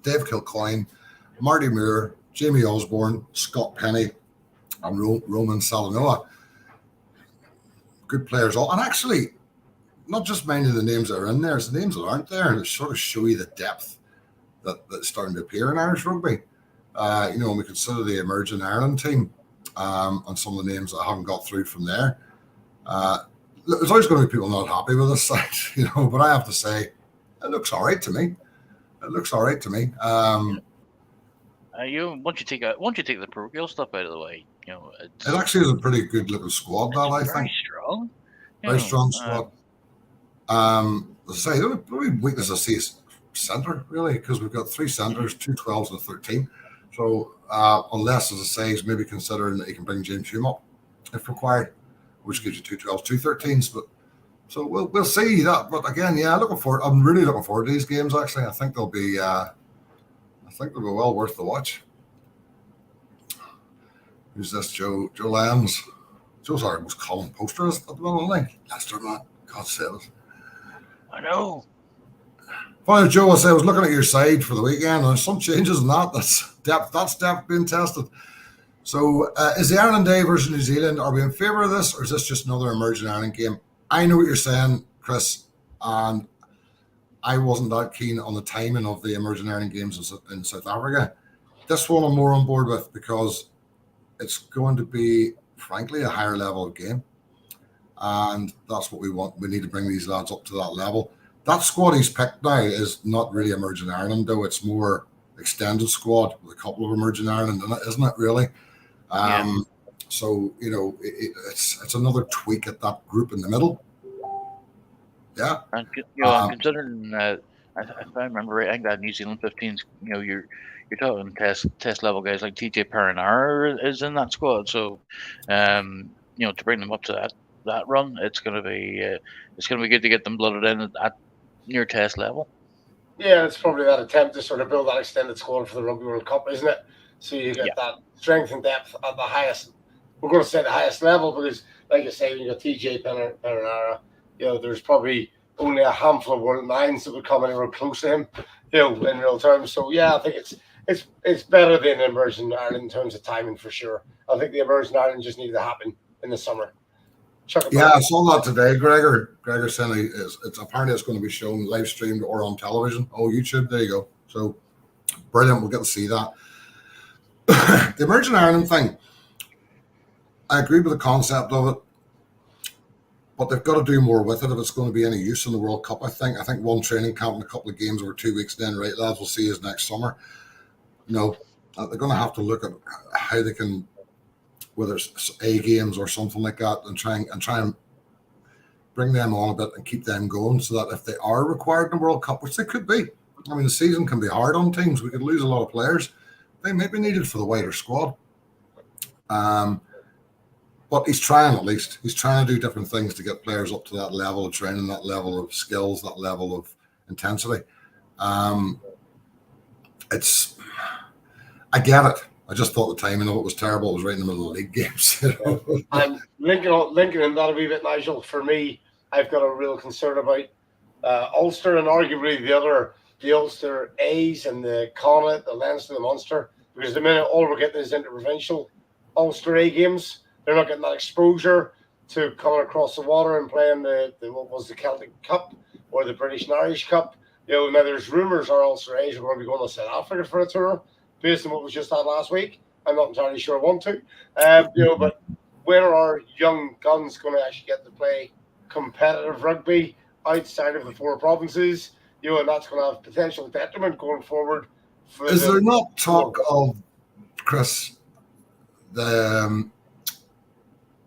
Dave Kilcoyne, Marty Moore, Jamie Osborne, Scott Penny, and Roman Salanoa. Good players all. And actually, not just minding the names that are in there, it's the names that aren't there, and it sort of show you the depth that's starting to appear in Irish rugby. When we consider the emerging Ireland team and some of the names that haven't got through from there, there's always going to be people not happy with this side, but I have to say, it looks all right to me. Once you take the parochial stuff out of the way, it actually is a pretty good looking squad. That I think very strong, very strong squad. As I say, the only weakness I see is centre, really, because we've got 3 centres, 2 12s and a 13. So unless, as I say, he's maybe considering that he can bring James Hume up if required, which gives you 2 12s, 2 13s. But so we'll see that. But again, yeah, I'm really looking forward to these games. Actually, I think they'll be well worth the watch. Who's this? Joe Lambs. Joe's our most common poster at the moment, Leicester, man. God save us. I know. Well, Joe, I was looking at your side for the weekend, and there's some changes in that. That's depth being tested. So, is the Ireland Day versus New Zealand, are we in favour of this, or is this just another emerging Ireland game? I know what you're saying, Chris, and I wasn't that keen on the timing of the emerging Ireland games in South Africa. This one I'm more on board with because it's going to be, frankly, a higher level of game. And that's what we want. We need to bring these lads up to that level. That squad he's picked now is not really emerging Ireland, though. It's more extended squad with a couple of emerging Ireland in it, isn't it, really? So, it's another tweak at that group in the middle. Yeah. And considering, if I remember right, I think that New Zealand 15s, you're talking test level guys like TJ Perenara is in that squad. So, to bring them up to that run, it's going to be good to get them blooded in at near test level. Yeah, it's probably that attempt to sort of build that extended squad for the Rugby World Cup, isn't it? So you get that strength and depth at the highest. We're going to say the highest level because, like you say, when you got TJ Perenara, there's probably only a handful of World Nines that would come anywhere close to him, in real terms. So yeah, I think it's better than emerging Ireland in terms of timing for sure. I think the emerging Ireland just needed to happen in the summer. Yeah, I saw that today. Gregor saying it's apparently it's going to be shown live streamed or on television. Oh, YouTube. There you go. So brilliant. We'll get to see that. The emerging Ireland thing, I agree with the concept of it, but they've got to do more with it if it's going to be any use in the World Cup. I think one training camp and a couple of games over 2 weeks. Then, right, lads, we'll see us next summer. They're going to have to look at how they can, whether it's A games or something like that, and try and bring them on a bit and keep them going, so that if they are required in the World Cup, which they could be, I mean, the season can be hard on teams. We could lose a lot of players. They may be needed for the wider squad. But he's trying, at least. He's trying to do different things to get players up to that level of training, that level of skills, that level of intensity. I get it. I just thought the timing of it was terrible. It was right in the middle of the league games. And linking in that a wee bit, Nigel, for me, I've got a real concern about Ulster and arguably the Ulster A's and the Connacht, the Leinster, the Munster, because the minute all we're getting is interprovincial Ulster A games. They're not getting that exposure to coming across the water and playing the what was the Celtic Cup or the British and Irish Cup. Now there's rumours our Ulster A's are going to be going to South Africa for a tour based on what was just had last week. I'm not entirely sure I want to. But when are our young guns going to actually get to play competitive rugby outside of the 4 provinces? And that's going to have potential detriment going forward. Is there not talk of, Chris, I'm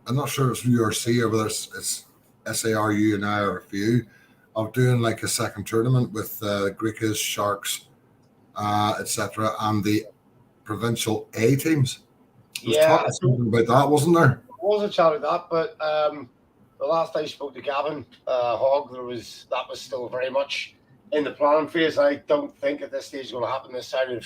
not sure it's URC or whether it's SARU and IRFU, of doing like a second tournament with Griquas, Sharks, etc., and the provincial A teams, Yeah, something about that, wasn't there? There was a chat about that, but the last I spoke to Gavin Hogg, that was still very much in the planning phase. I don't think at this stage is going to happen this side of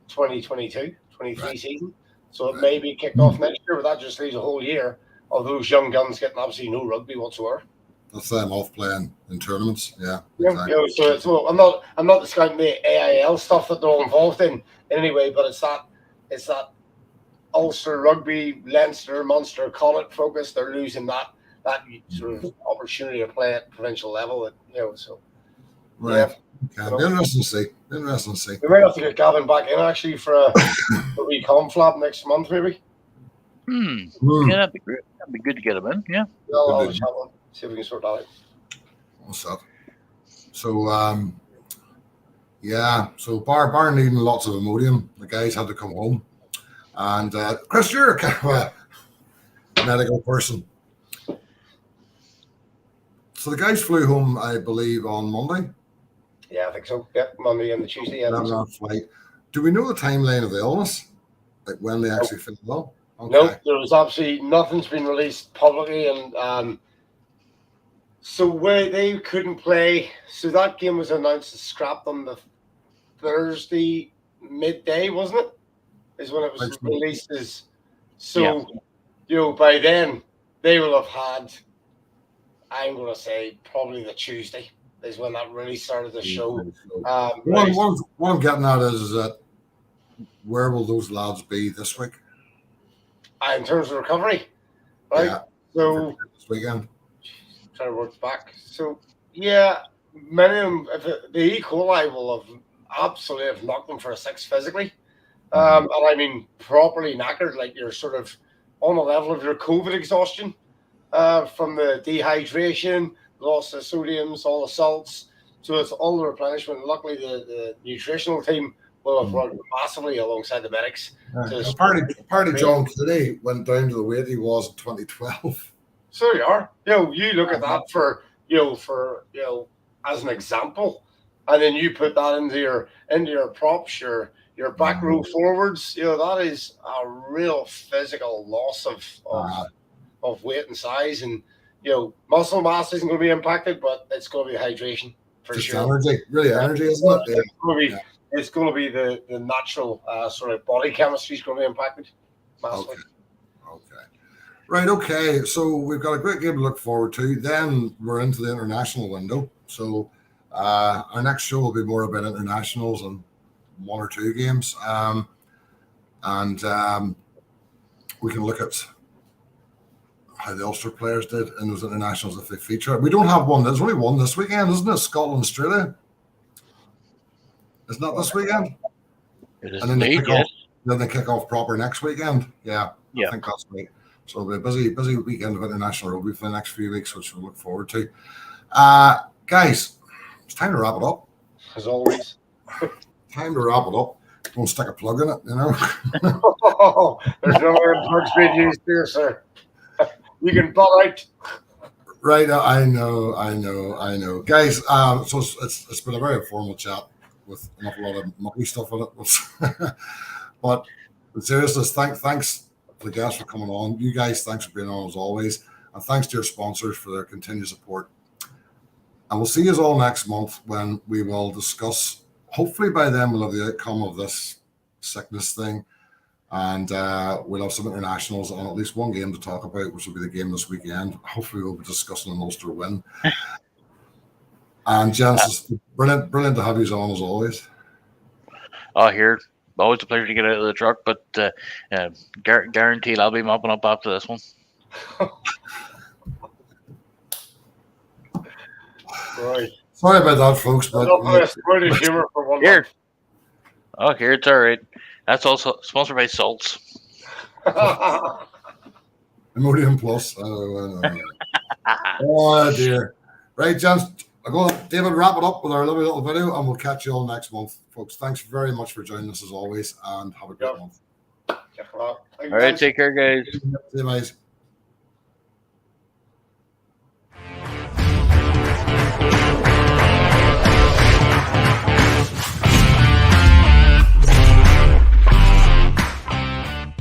2022-23 Right. season. So it may be kicked off next year, but that just leaves a whole year of those young guns getting absolutely no rugby whatsoever. That's them off playing in tournaments. Yeah, exactly. So I'm not discounting the AIL stuff that they're all involved in any way, but it's that Ulster Rugby, Leinster, Munster, Connacht focus. They're losing that sort of opportunity to play at provincial level. So right. Yeah. Okay. Interesting to see. We might have to get Gavin back in actually for a wee conflab next month, maybe. Yeah, that'd be great. That'd be good to get him in. Yeah. I'll have a chat with him, see if we can sort that out. What's that? So so bar needing lots of Imodium, the guys had to come home. And Chris, you're a medical person. So the guys flew home, I believe, on Monday. Yeah, I think so. Yeah, Monday and the Tuesday. Yeah, flight. Do we know the timeline of the illness? Like when they actually fell well? Okay. No, there was absolutely nothing's been released publicly, and so where they couldn't play. So that game was announced as scrapped on the Thursday midday, wasn't it? Is when it was released as. So, by then they will have had. I'm going to say probably the Tuesday is when that really started the show. What I'm getting at is that where will those lads be this week? In terms of recovery, right? Yeah. So this weekend. Trying to work back. So many of them, the E. coli will have absolutely have knocked them for a six physically. And I mean properly knackered, like you're sort of on the level of your COVID exhaustion from the dehydration, loss of sodiums, all the salts. So it's all the replenishment. Luckily, the nutritional team will have worked massively alongside the medics. Party John today went down to the weight he was in 2012. So you are. You look at that for as an example, and then you put that into your props, your back row forwards. That is a real physical loss of weight and size, and muscle mass isn't going to be impacted, but it's going to be hydration for just sure. Energy, isn't it? It's going to be the natural sort of body chemistry is going to be impacted massively. Okay. Right, okay. So we've got a great game to look forward to. Then we're into the international window. So our next show will be more about internationals and one or two games. And we can look at how the Ulster players did in those internationals if they feature. We don't have one. There's only one this weekend, isn't it? Scotland, Australia. Isn't that this weekend? It is. And then they kick off proper next weekend. Yeah. I think that's right. So it'll be a busy weekend of international rugby for the next few weeks, which we'll look forward to. Guys, it's time to wrap it up. As always. Time to wrap it up. Don't stick a plug in it, There's no other plugs being used here, sir. You can butt out. Right, I know. Guys, so it's been a very informal chat with an awful lot of mucky stuff in it. But in seriousness, thanks to the guests for coming on. You guys, thanks for being on as always. And thanks to your sponsors for their continued support. And we'll see you all next month when we will discuss, hopefully by then we'll have the outcome of this sickness thing. And we'll have some internationals and at least one game to talk about, which will be the game this weekend. Hopefully we'll be discussing an Ulster win. And gents, it's brilliant to have you on as always. Here, always a pleasure to get out of the truck, but guaranteed I'll be mopping up after this one. Right. Sorry about that, folks, but humor for one here. Oh, here it's all right. That's also sponsored by Salts. Imodium Plus. Oh dear. Right, gents. I'll go, David, wrap it up with our lovely little video, and we'll catch you all next month, folks. Thanks very much for joining us as always, and have a great month. All right, take care, guys. See you, guys.